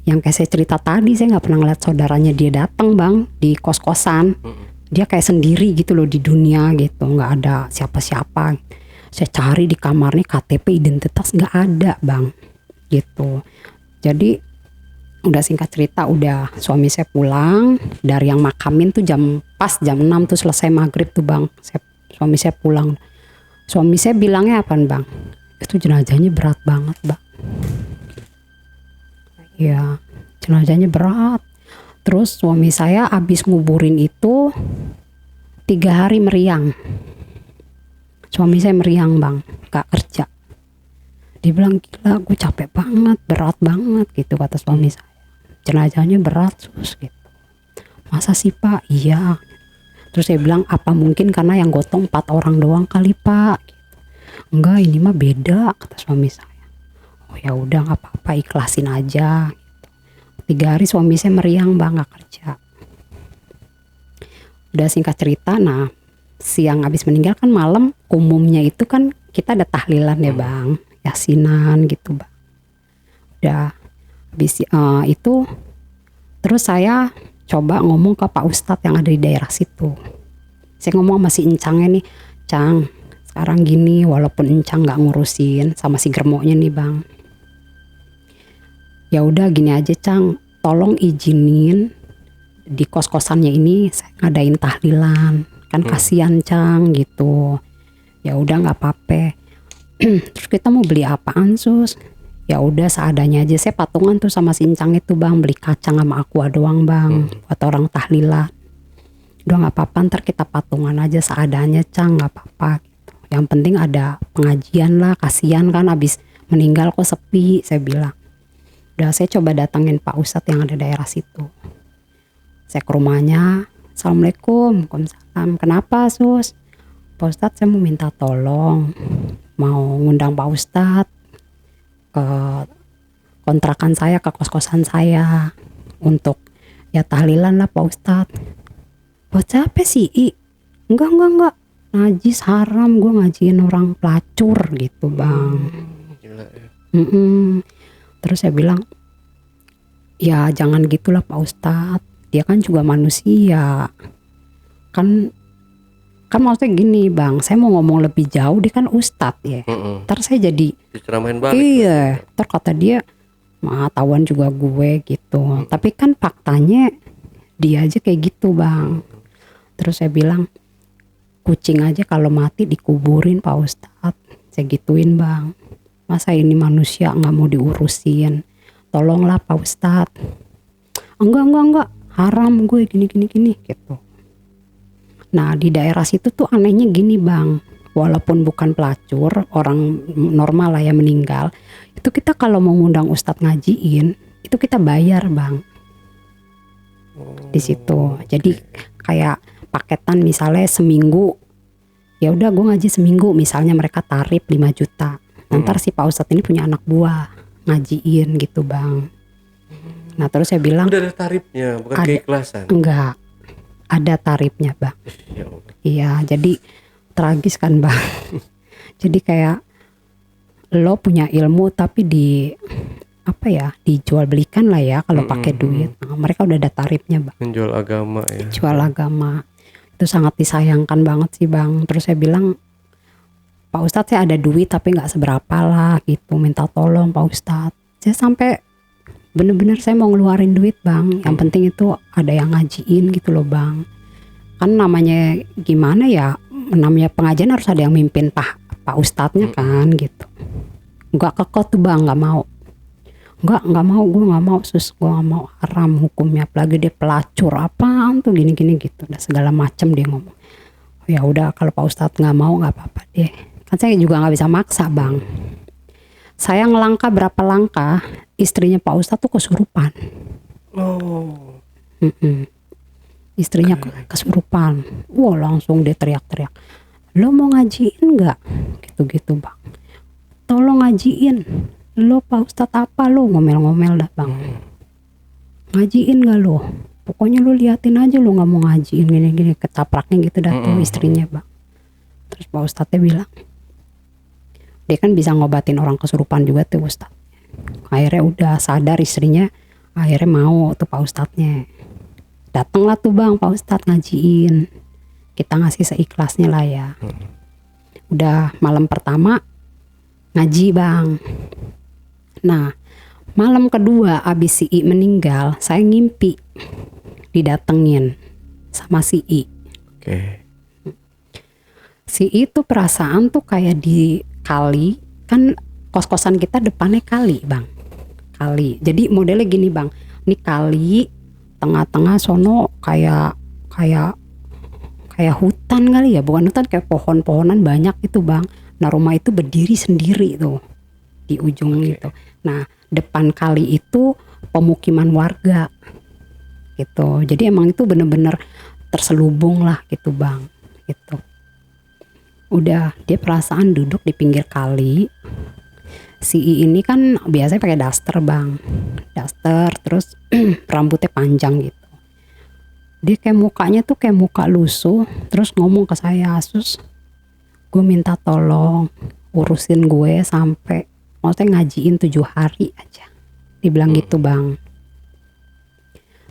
Yang kayak saya cerita tadi, saya nggak pernah ngeliat saudaranya dia datang bang di kos-kosan. Dia kayak sendiri gitu loh di dunia gitu, nggak ada siapa-siapa. Saya cari di kamarnya KTP identitas nggak ada bang gitu. Jadi udah singkat cerita, udah suami saya pulang dari yang makamin tuh pas jam 6 tuh selesai maghrib tuh bang. Suami saya pulang. Suami saya bilangnya apaan bang? Itu jenazahnya berat banget bang. Ya jenazahnya berat. Terus suami saya abis nguburin itu 3 hari meriang. Suami saya meriang bang, gak kerja. Dia bilang, gila gue capek banget, berat banget gitu kata suami saya. Jenazahnya berat sus gitu. Masa sih pak? Iya. Terus saya bilang, apa mungkin karena yang gotong 4 orang doang kali pak? Gitu. Enggak, ini mah beda kata suami saya. Oh ya udah nggak apa-apa, ikhlasin aja. Gitu. 3 hari suami saya meriang bang, nggak kerja. Udah singkat cerita, nah siang habis meninggal kan malam umumnya itu kan kita ada tahlilan ya bang, yasinan gitu bang. Udah habis itu terus saya coba ngomong ke Pak Ustadz yang ada di daerah situ. Saya ngomong sama si Encangnya nih, Cang sekarang gini, walaupun Encang nggak ngurusin sama si Germoknya nih bang, ya udah gini aja Cang, tolong izinin di kos-kosannya ini saya ngadain tahlilan, kan kasihan Cang gitu. Ya udah nggak apa-apa. Terus kita mau beli apaan sus? Ya udah seadanya aja. Saya patungan tuh sama si Encang itu bang, beli kacang sama aqua doang bang, buat orang tahlilan. Udah nggak apa-apa, ntar kita patungan aja seadanya Cang, nggak apa-apa. Gitu. Yang penting ada pengajian lah, kasihan kan abis meninggal kok sepi, saya bilang. Udah saya coba datangin Pak Ustadz yang ada daerah situ. Saya ke rumahnya, Assalamualaikum, Waalaikumsalam. Kenapa sus? Pak Ustadz saya mau minta tolong, mau ngundang Pak Ustadz ke kontrakan saya, ke kos-kosan saya untuk ya tahlilan lah Pak Ustadz. Buat siapa sih? Enggak, najis haram, gue ngajiin orang pelacur gitu bang. Gila ya. Terus saya bilang, ya jangan gitulah Pak Ustadz, dia kan juga manusia. Kan maksudnya gini bang, saya mau ngomong lebih jauh, dia kan Ustadz ya. Ntar saya jadi diceramain balik. Iya, ntar kata dia tawan juga gue gitu. Tapi kan faktanya dia aja kayak gitu bang. Terus saya bilang, kucing aja kalau mati dikuburin Pak Ustadz, saya gituin bang. Masa ini manusia nggak mau diurusin? Tolonglah Pak Ustadz. Enggak, haram gue gini gitu. Nah di daerah situ tuh anehnya gini bang, walaupun bukan pelacur, orang normal lah ya meninggal, itu kita kalau mau ngundang ustadz ngajiin, itu kita bayar bang. Di situ, jadi kayak paketan misalnya seminggu, ya udah gue ngaji seminggu, misalnya mereka tarif 5 juta. Ntar si Pak Ustadz ini punya anak buah ngajiin gitu bang. Nah terus saya bilang, udah ada tarifnya, bukan keikhlasan. Enggak, ada tarifnya bang. Ya Allah. Iya, jadi tragis kan bang. Jadi kayak lo punya ilmu tapi dijual belikan lah ya kalau pakai duit. Nah, mereka udah ada tarifnya bang. Menjual agama ya. Jual agama itu sangat disayangkan banget sih bang. Terus saya bilang, Pak Ustadz saya ada duit tapi nggak seberapa lah gitu, minta tolong Pak Ustadz. Saya sampai bener-bener saya mau ngeluarin duit bang. Yang penting itu ada yang ngajiin gitu loh bang. Kan namanya gimana ya, namanya pengajian harus ada yang mimpin Pak Ustadznya kan gitu. Nggak kekeh tuh bang, nggak mau. Nggak mau, gue nggak mau, gue nggak mau, haram hukumnya, apalagi dia pelacur apaan tuh gini-gini gitu, udah segala macem dia ngomong. Ya udah kalau Pak Ustadz nggak mau nggak apa-apa deh, kan saya juga nggak bisa maksa bang. Saya ngelangkah berapa langkah, istrinya Pak Ustadz tuh kesurupan. Oh. Istrinya kesurupan, wah langsung dia teriak-teriak, lo mau ngajiin nggak, gitu-gitu bang, tolong ngajiin. Lo Pak Ustadz apa lo, ngomel-ngomel dah bang. Ngajiin gak lo, pokoknya lo liatin aja lo nggak mau ngajiin, gini-gini, ketapraknya gitu dah tuh istrinya bang. Terus Pak Ustadznya bilang, dia kan bisa ngobatin orang kesurupan juga tuh Ustadz. Akhirnya udah sadar istrinya, akhirnya mau tuh Pak Ustadznya. Datanglah tuh bang Pak Ustadz ngajiin, kita ngasih seikhlasnya lah ya. Udah malam pertama ngaji bang. Nah malam kedua abis si I meninggal, saya ngimpi didatengin sama si I. Oke. Si I tuh perasaan tuh kayak di kali, kan kos-kosan kita depannya kali bang, kali. Jadi modelnya gini bang, ini kali tengah-tengah sono kayak hutan kali ya, bukan hutan, kayak pohon-pohonan banyak itu bang. Nah rumah itu berdiri sendiri tuh di ujung gitu. Nah depan kali itu pemukiman warga gitu. Jadi emang itu bener-bener terselubung lah gitu bang gitu. Udah dia perasaan duduk di pinggir kali. Si I ini kan biasanya pakai daster bang, daster terus rambutnya panjang gitu. Dia kayak mukanya tuh kayak muka lusuh, terus ngomong ke saya, Sus, gue minta tolong urusin gue sampai, maksudnya ngajiin 7 hari aja. Dibilang gitu bang,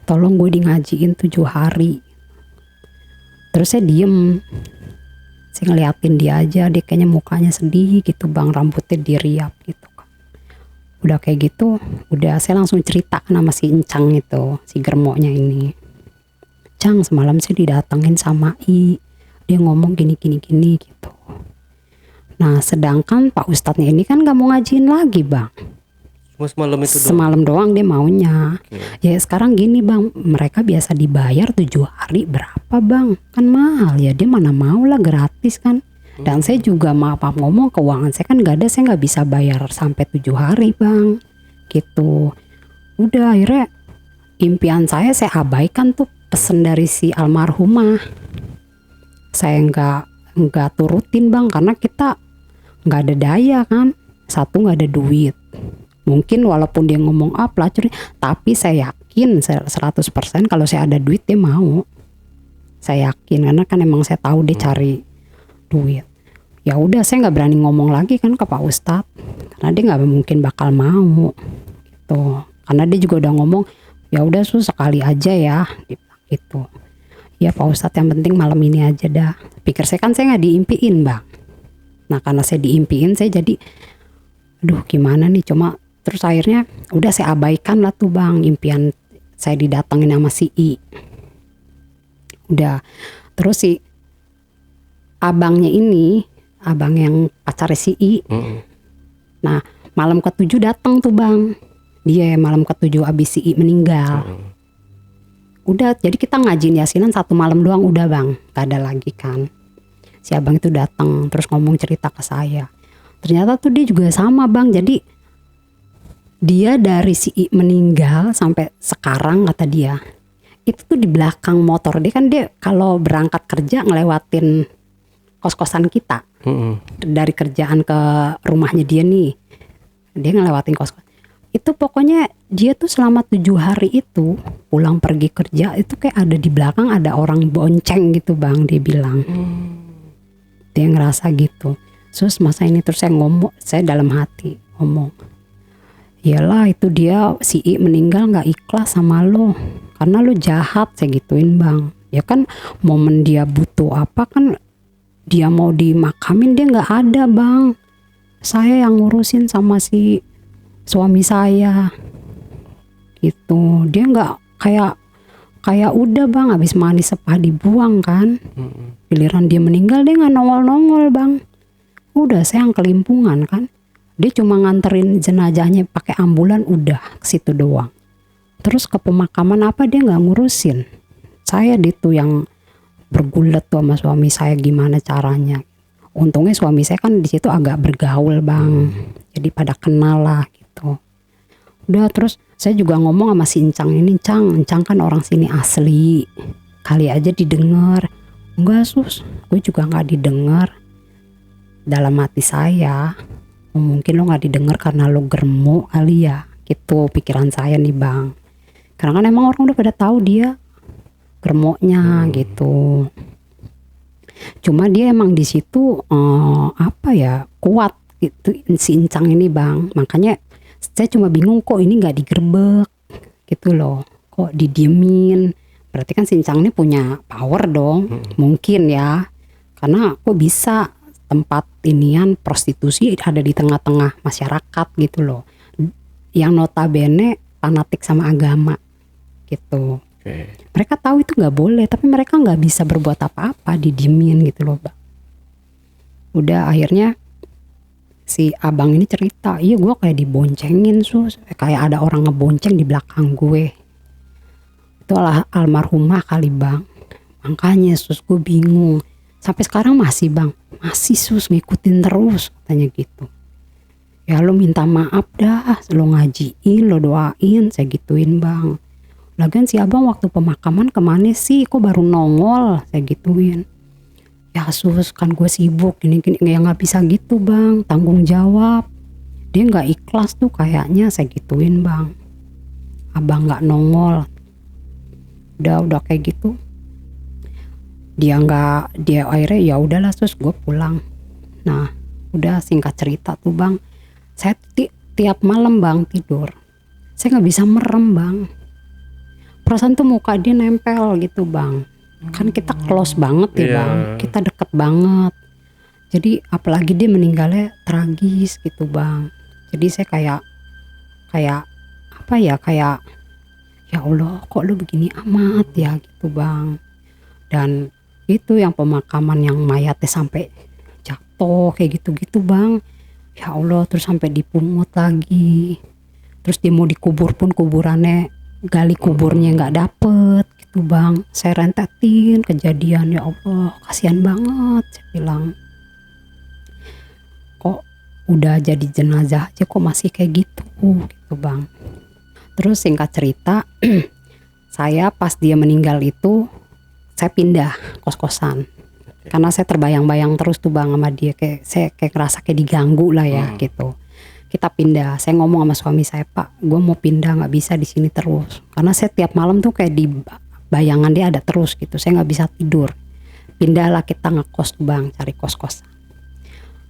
tolong gue di ngajiin 7 hari. Terus saya diem, saya ngeliatin dia aja, dia kayaknya mukanya sedih gitu bang, rambutnya diriap gitu kan. Udah kayak gitu, udah saya langsung cerita sama si Encang itu, si germoknya ini. Cang, semalam saya didatengin sama I, dia ngomong gini gitu. Nah sedangkan Pak Ustadznya ini kan gak mau ngajiin lagi bang. Cuma semalam itu doang? Semalam doang dia maunya. Ya sekarang gini bang, mereka biasa dibayar 7 hari berapa bang, kan mahal ya, dia mana mau lah gratis kan. Dan saya juga maaf ngomong, keuangan saya kan gak ada, saya gak bisa bayar sampai 7 hari bang gitu. Udah akhirnya impian saya abaikan tuh, pesen dari si almarhumah. Saya nggak turutin bang, karena kita nggak ada daya kan, satu nggak ada duit. Mungkin walaupun dia ngomong pelacur, tapi saya yakin 100% kalau saya ada duit dia mau. Saya yakin, karena kan emang saya tahu dia cari duit. Ya udah saya nggak berani ngomong lagi kan ke Pak Ustadz, karena dia nggak mungkin bakal mau gitu. Karena dia juga udah ngomong, ya udah Sus sekali aja ya gitu. Ya Pak Ustadz yang penting malam ini aja dah. Pikir saya kan saya nggak diimpiin bang. Nah karena saya diimpiin, saya jadi aduh gimana nih. Cuma terus akhirnya udah saya abaikan lah tuh bang impian saya didatengin sama si I. Udah terus si abangnya ini, abang yang pacar si I. Nah malam ke-7 datang tuh bang. Dia malam ke-7 abis si I meninggal. Udah, jadi kita ngajin yasinan 1 malam doang udah bang, gak ada lagi kan. Si abang itu datang terus ngomong cerita ke saya. Ternyata tuh dia juga sama bang, jadi dia dari si I meninggal sampai sekarang kata dia, itu tuh di belakang motor dia kan, dia kalau berangkat kerja ngelewatin kos-kosan kita. Dari kerjaan ke rumahnya dia nih, dia ngelewatin kos-kosan. Itu pokoknya dia tuh selama 7 hari itu pulang pergi kerja itu kayak ada di belakang ada orang bonceng gitu bang, dia bilang. Dia ngerasa gitu. Terus masa ini terus saya dalam hati ngomong, iyalah itu dia si I meninggal gak ikhlas sama lo karena lo jahat, saya gituin bang. Ya kan momen dia butuh apa kan, dia mau dimakamin dia gak ada bang, saya yang ngurusin sama si suami saya gitu. Dia nggak kayak udah bang, habis mandi sepah dibuang kan. Giliran dia meninggal dia nggak nongol bang. Udah saya yang kelimpungan kan. Dia cuma nganterin jenazahnya pakai ambulan, udah ke situ doang. Terus ke pemakaman apa dia nggak ngurusin. Saya itu yang bergulat tuh sama suami saya gimana caranya. Untungnya suami saya kan di situ agak bergaul bang, jadi pada kenal lah gitu. Udah terus saya juga ngomong sama si Encang ini, Encang kan orang sini asli, kali aja didengar. Enggak sus, gue juga nggak didengar. Dalam hati saya, mungkin lo nggak didengar karena lo germo kali ya, gitu pikiran saya nih bang. Karena kan emang orang udah pada tahu dia germonya gitu. Cuma dia emang di situ kuat gitu si Encang ini bang. Makanya saya cuma bingung kok ini nggak digerebek gitu loh, kok didiemin. Berarti kan si Encang ini punya power dong, mungkin ya. Karena kok bisa tempat inian prostitusi ada di tengah-tengah masyarakat gitu loh, yang notabene fanatik sama agama gitu. Mereka tahu itu nggak boleh, tapi mereka nggak bisa berbuat apa-apa, didiemin gitu loh bang. Udah akhirnya si abang ini cerita, iya gue kayak diboncengin sus, kayak ada orang ngebonceng di belakang gue. Itu almarhumah kali bang. Makanya sus gue bingung, sampai sekarang masih bang, masih sus ngikutin terus katanya gitu. Ya lo minta maaf dah, lo ngajiin, lo doain, saya gituin bang. Lagian si abang waktu pemakaman kemana sih, kok baru nongol, saya gituin. Ya sus kan gue sibuk gini ya nggak bisa gitu bang, tanggung jawab. Dia nggak ikhlas tuh kayaknya, saya gituin bang. Abang nggak nongol. Udah kayak gitu. Dia akhirnya ya udahlah sus gue pulang. Nah udah singkat cerita tuh bang, saya tiap malam bang tidur, saya nggak bisa merem bang. Perasaan tuh muka dia nempel gitu bang. Kan kita close banget ya bang, kita deket banget. Jadi apalagi dia meninggalnya tragis gitu bang. Jadi saya kayak ya Allah kok lu begini amat ya gitu bang. Dan itu yang pemakaman yang mayatnya sampai jatuh kayak gitu-gitu bang. Ya Allah, terus sampai dipungut lagi. Terus dia mau dikubur pun kuburannya, gali kuburnya nggak dapet gitu bang. Saya rentetin kejadian, ya Allah kasihan banget, saya bilang. Kok udah jadi jenazah aja kok masih kayak gitu bang. Terus singkat cerita saya pas dia meninggal itu saya pindah kos-kosan. Karena saya terbayang-bayang terus tuh bang sama dia, saya ngerasa kayak diganggu lah ya gitu. Kita pindah, saya ngomong sama suami saya, Pak, gue mau pindah, nggak bisa di sini terus. Karena saya tiap malam tuh kayak di bayangan dia ada terus gitu, saya nggak bisa tidur. Pindahlah kita ngekos tuh bang, cari kos-kosan.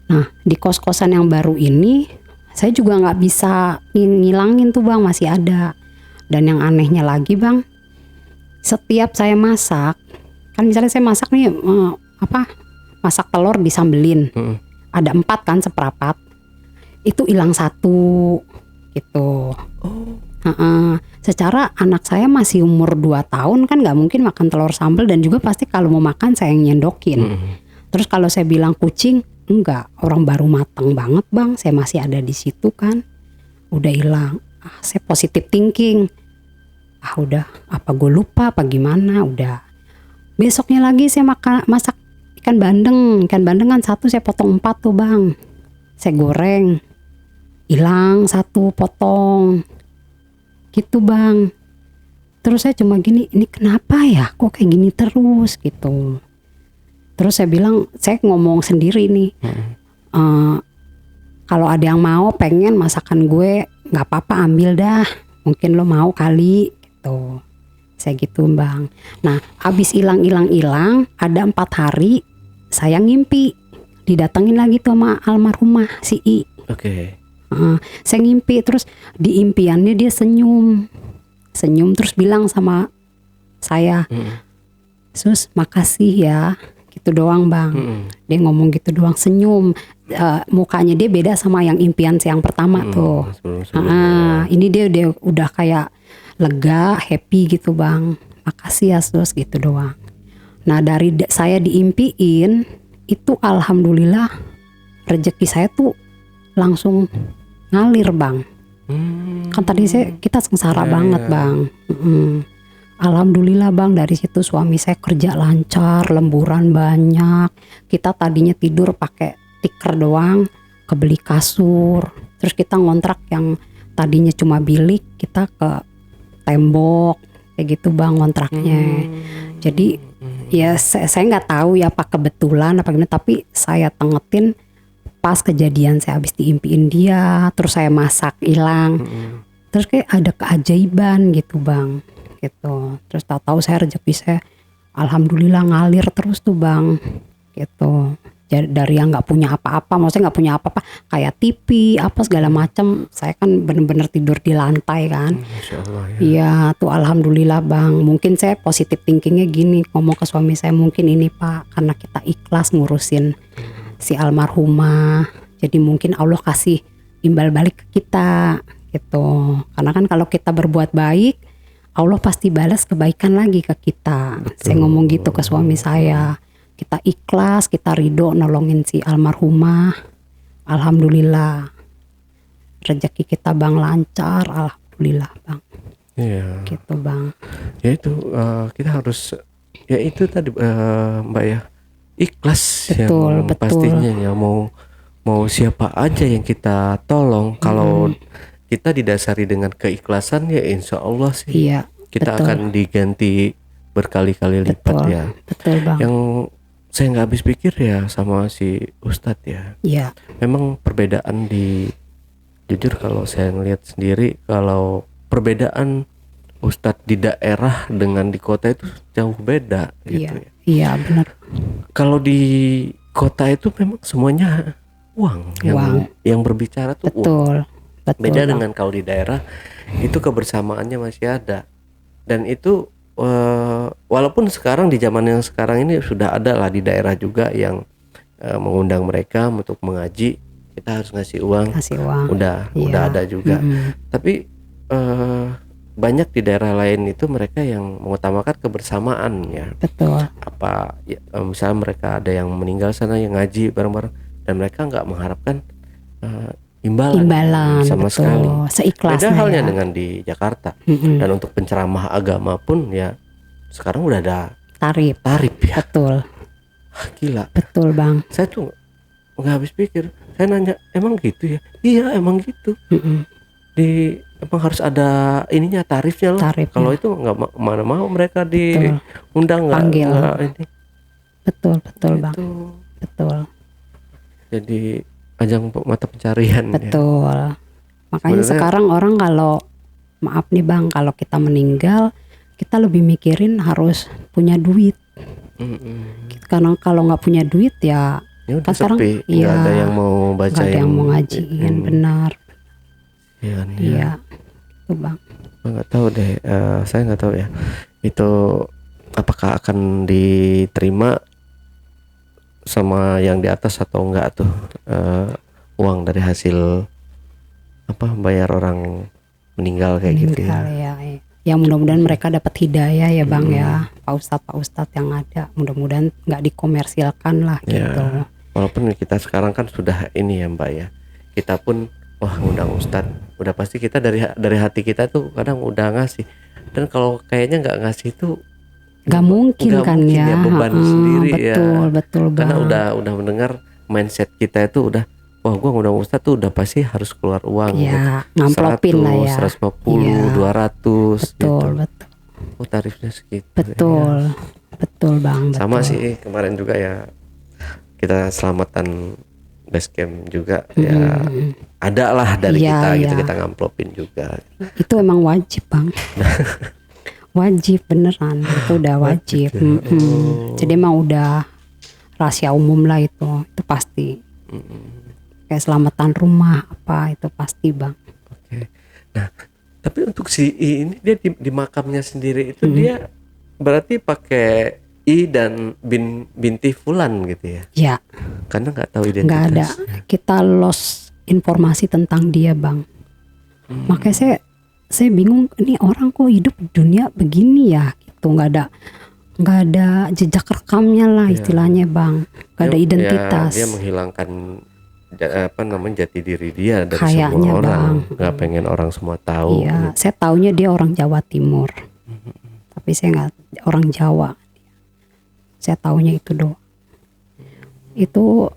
Nah di kos-kosan yang baru ini, saya juga nggak bisa ngilangin tuh bang, masih ada. Dan yang anehnya lagi bang, setiap saya masak, kan misalnya saya masak nih masak telur disambelin, ada 4 kan seprapat. Itu hilang 1 gitu. Secara anak saya masih umur 2 tahun kan nggak mungkin makan telur sambal, dan juga pasti kalau mau makan saya yang nyendokin. Terus kalau saya bilang kucing, enggak, orang baru matang banget bang, saya masih ada di situ kan, udah hilang. Saya positive thinking, udah, apa gue lupa apa gimana, udah. Besoknya lagi saya masak ikan bandeng kan satu saya potong 4 tuh bang, saya goreng, hilang 1 potong gitu bang. Terus saya cuma gini, ini kenapa ya kok kayak gini terus gitu. Terus saya bilang, saya ngomong sendiri nih, kalau ada yang mau pengen masakan gue, nggak apa-apa ambil dah, mungkin lo mau kali gitu. Saya gitu bang. Nah abis hilang ada 4 hari saya ngimpi didatengin lagi tuh sama almarhumah si I. Oke. Saya ngimpi, terus di impiannya dia senyum terus bilang sama saya, Sus makasih ya, gitu doang bang. Dia ngomong gitu doang, senyum. Mukanya dia beda sama yang impian yang pertama tuh. Ini dia udah kayak lega, happy gitu bang. Makasih ya Sus, gitu doang. Nah dari saya diimpiin itu alhamdulillah rezeki saya tuh langsung ngalir bang. Kan tadi kita sengsara banget bang. Alhamdulillah bang, dari situ suami saya kerja lancar, lemburan banyak. Kita tadinya tidur pakai tikar doang, kebeli kasur. Terus kita ngontrak yang tadinya cuma bilik, kita ke tembok kayak gitu bang ngontraknya. Jadi ya saya nggak tahu ya apa kebetulan apa gimana, tapi saya tengetin pas kejadian saya habis diimpiin dia, terus saya masak hilang, terus kayak ada keajaiban gitu bang, gitu. Terus tahu-tahu saya rezeki saya, alhamdulillah ngalir terus tuh bang, gitu. Dari yang nggak punya apa-apa, maksudnya nggak punya apa-apa, kayak TV apa segala macam, saya kan bener-bener tidur di lantai kan. Masya Allah ya. Iya tuh alhamdulillah bang. Mungkin saya positif thinkingnya gini, ngomong ke suami saya, mungkin ini Pak karena kita ikhlas ngurusin si almarhumah, jadi mungkin Allah kasih imbal balik ke kita gitu. Karena kan kalau kita berbuat baik, Allah pasti balas kebaikan lagi ke kita. Betul. Saya ngomong gitu ke suami saya. Kita ikhlas, kita ridho nolongin si almarhumah. Alhamdulillah rezeki kita bang lancar, alhamdulillah bang. Iya. Gitu bang. Ya itu kita harus, ya itu tadi Mbak ya, ikhlas. Betul, yang betul. Pastinya ya, mau siapa aja yang kita tolong, kalau kita didasari dengan keikhlasan ya insya Allah sih Iya, kita betul. akan diganti berkali-kali lipat ya. Betul bang. Yang saya nggak habis pikir ya sama si Ustadz ya. Iya. Memang perbedaan jujur kalau saya ngelihat sendiri, kalau perbedaan Ustadz di daerah dengan di kota itu jauh beda gitu ya. Iya benar. Kalau di kota itu memang semuanya uang. Yang berbicara tuh uang. Betul. Beda bang. dengan kalau di daerah itu kebersamaannya masih ada. Dan itu walaupun sekarang di zaman yang sekarang ini sudah ada lah di daerah juga yang mengundang mereka untuk mengaji, kita harus ngasih uang. Udah ada juga. Tapi banyak di daerah lain itu mereka yang mengutamakan kebersamaan ya. Betul. Apa ya, misalnya mereka ada yang meninggal sana yang ngaji bareng-bareng, dan mereka nggak mengharapkan imbalan sama betul. sekali. Seikhlasnya. Beda halnya ya. dengan di Jakarta. Dan untuk penceramah agama pun ya sekarang udah ada tarif ya. Betul. Gila. Betul bang. Saya tuh nggak habis pikir. Saya nanya, emang gitu ya? Iya emang gitu. Emang harus ada ininya, tarifnya lah. Kalau itu nggak mana mau mereka diundang nggak ini. Betul bang. Betul. Jadi ajang mata pencarian. Betul. Ya. Makanya sebenarnya, sekarang orang kalau maaf nih bang, kalau kita meninggal kita lebih mikirin harus punya duit. Karena kalau nggak punya duit ya udah kan sepi, nggak ada yang mau bacain, nggak ada yang mau ngajiin. Benar. Iya. Itu bang. Nggak tahu deh, saya nggak tahu ya. Itu apakah akan diterima sama yang di atas atau enggak tuh uang dari hasil bayar orang meninggal kayak gitu ya. Ya mudah-mudahan mereka dapat hidayah ya bang ya, Pak Ustadz yang ada, mudah-mudahan nggak dikomersilkan lah gitu. Walaupun kita sekarang kan sudah ini ya Mbak ya, kita pun ngundang Ustadz, udah pasti kita dari hati kita tuh kadang udah ngasih. Dan kalau kayaknya nggak ngasih itu Nggak mungkin nggak kan mungkin ya. beban Heeh, sendiri ya. betul Karena Bang. udah mendengar mindset kita itu udah, wah gua ngundang Ustadz tuh udah pasti harus keluar uang gitu. Ya, ngamplopin lah ya. 150, Iya. 200 Betul, gitu. betul. Oh tarifnya segitu. Betul. Ya. Betul Bang, betul. Sama sih kemarin juga ya, kita selamatan basecamp juga ya, ada lah dari Iya, kita gitu, iya. kita ngamplopin juga. Itu emang wajib Bang. Wajib beneran, itu udah wajib. ya. Jadi emang udah rahasia umum lah itu pasti. Kayak selamatan rumah apa itu pasti Bang. Oke. Nah, tapi untuk si I ini dia di makamnya sendiri itu dia berarti pakai I dan binti Fulan gitu ya? Ya, Karena nggak tahu identitas. nggak ada. Kita lost informasi tentang dia Bang. Makanya saya bingung, ini orang kok hidup di dunia begini ya gitu, nggak ada jejak rekamnya lah istilahnya Bang, nggak ada identitas. Dia menghilangkan jati diri dia dari Kayaknya, semua orang, Bang. nggak pengen orang semua tahu. Iya, saya taunya dia orang Jawa Timur, tapi saya nggak orang Jawa. Saya taunya itu doang. Itu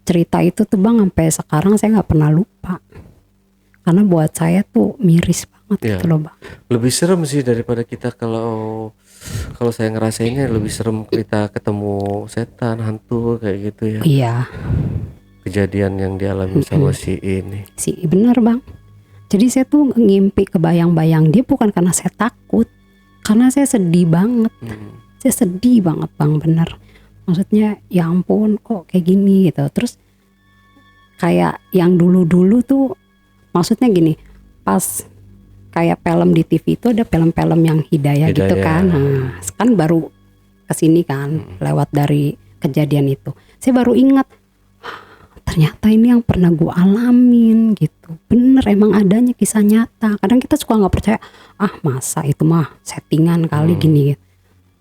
cerita itu tuh Bang sampai sekarang saya nggak pernah lupa, karena buat saya tuh miris banget gitu loh Bang. Lebih serem sih daripada kita kalau saya ngerasainnya lebih serem kita ketemu setan, hantu kayak gitu ya. Iya. Kejadian yang dialami sama si ini. Bener Bang. Jadi saya tuh ngimpi kebayang-bayang dia bukan karena saya takut, karena saya sedih banget. Saya sedih banget Bang, bener. Maksudnya ya ampun kok kayak gini gitu. Terus kayak yang dulu-dulu tuh, maksudnya gini, pas kayak film di TV itu ada film-film yang hidayah gitu kan. Nah, kan baru kesini kan lewat dari kejadian itu. Saya baru ingat, ternyata ini yang pernah gue alamin gitu. Bener emang adanya kisah nyata. Kadang kita suka nggak percaya, masa itu mah settingan kali gini gitu.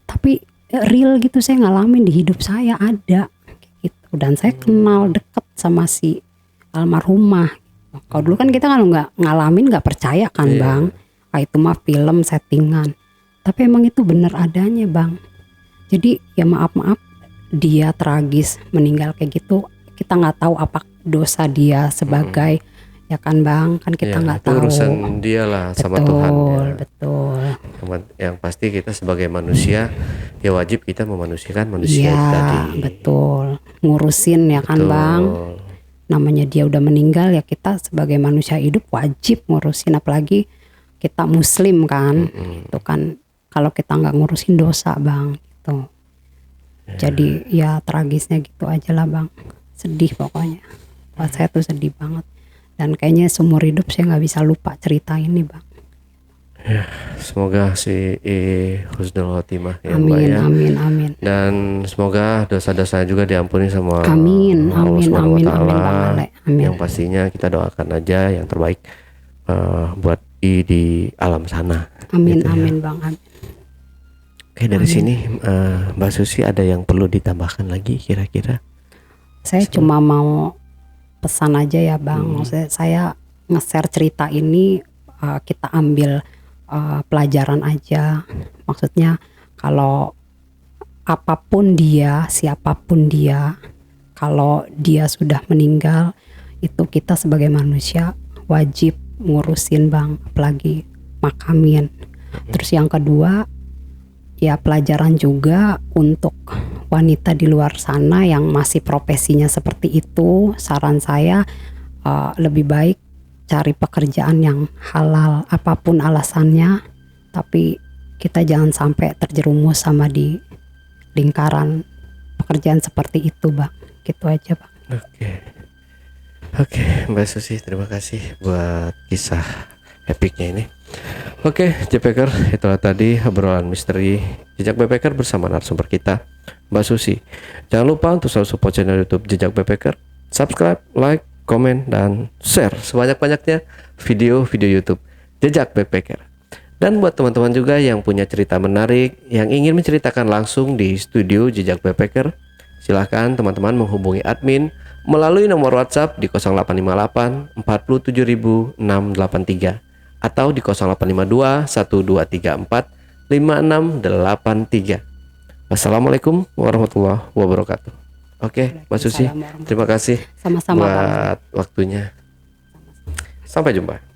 Tapi real gitu, saya ngalamin di hidup saya ada gitu. Dan saya kenal deket sama si almarhumah. Kalau dulu kan kita kalau nggak ngalamin nggak percaya kan Bang. Itu mah film settingan. Tapi emang itu bener adanya Bang. Jadi ya maaf dia tragis meninggal kayak gitu. Kita nggak tahu apa dosa dia sebagai ya kan Bang, kan kita nggak tahu. Urusan dia lah sama Tuhan. Betul. Yang pasti kita sebagai manusia ya wajib kita memanusiakan manusia itu tadi. Betul. Ngurusin ya kan Bang. Namanya dia udah meninggal ya, kita sebagai manusia hidup wajib ngurusin, apalagi kita muslim kan. Itu kan kalau kita nggak ngurusin dosa Bang gitu. Jadi ya tragisnya gitu aja lah Bang. Sedih pokoknya. Buat saya tuh sedih banget. Dan kayaknya seumur hidup saya nggak bisa lupa cerita ini Bang. Ya, semoga si husnul khotimah ya Amin, Mbak ya. amin. Dan semoga dosa-dosa juga diampuni sama Amin, Allah Subhanahu wa Ta'ala. Bang Ale. Amin. Yang pastinya kita doakan aja yang terbaik buat di alam sana. Amin, gitu ya. amin Bang. Amin. Oke, dari sini Mbak Susi ada yang perlu ditambahkan lagi kira-kira? Saya cuma mau pesan aja ya Bang. Maksudnya saya nge-share cerita ini, kita ambil pelajaran aja. Maksudnya kalau apapun dia, siapapun dia, kalau dia sudah meninggal, itu kita sebagai manusia wajib ngurusin Bang, apalagi makamin. Terus yang kedua, ya pelajaran juga untuk wanita di luar sana yang masih profesinya seperti itu. Saran saya lebih baik cari pekerjaan yang halal, apapun alasannya, tapi kita jangan sampai terjerumus sama di lingkaran pekerjaan seperti itu Bang. Gitu aja Bang. Oke, Mbak Susi, terima kasih buat kisah epicnya ini. Oke, JPker, itulah tadi obrolan misteri Jejak Backpacker bersama narasumber kita, Mbak Susi. Jangan lupa untuk selalu support channel YouTube Jejak Backpacker, subscribe, like, komen, dan share sebanyak-banyaknya video-video YouTube Jejak Backpacker. Dan buat teman-teman juga yang punya cerita menarik yang ingin menceritakan langsung di studio Jejak Backpacker, silahkan teman-teman menghubungi admin melalui nomor WhatsApp di 0858 47663 atau di 0852 1234 5683. Wassalamualaikum warahmatullahi wabarakatuh. Oke, Mbak Susi, terima kasih Sama-sama, Pak. buat waktunya. Sampai jumpa.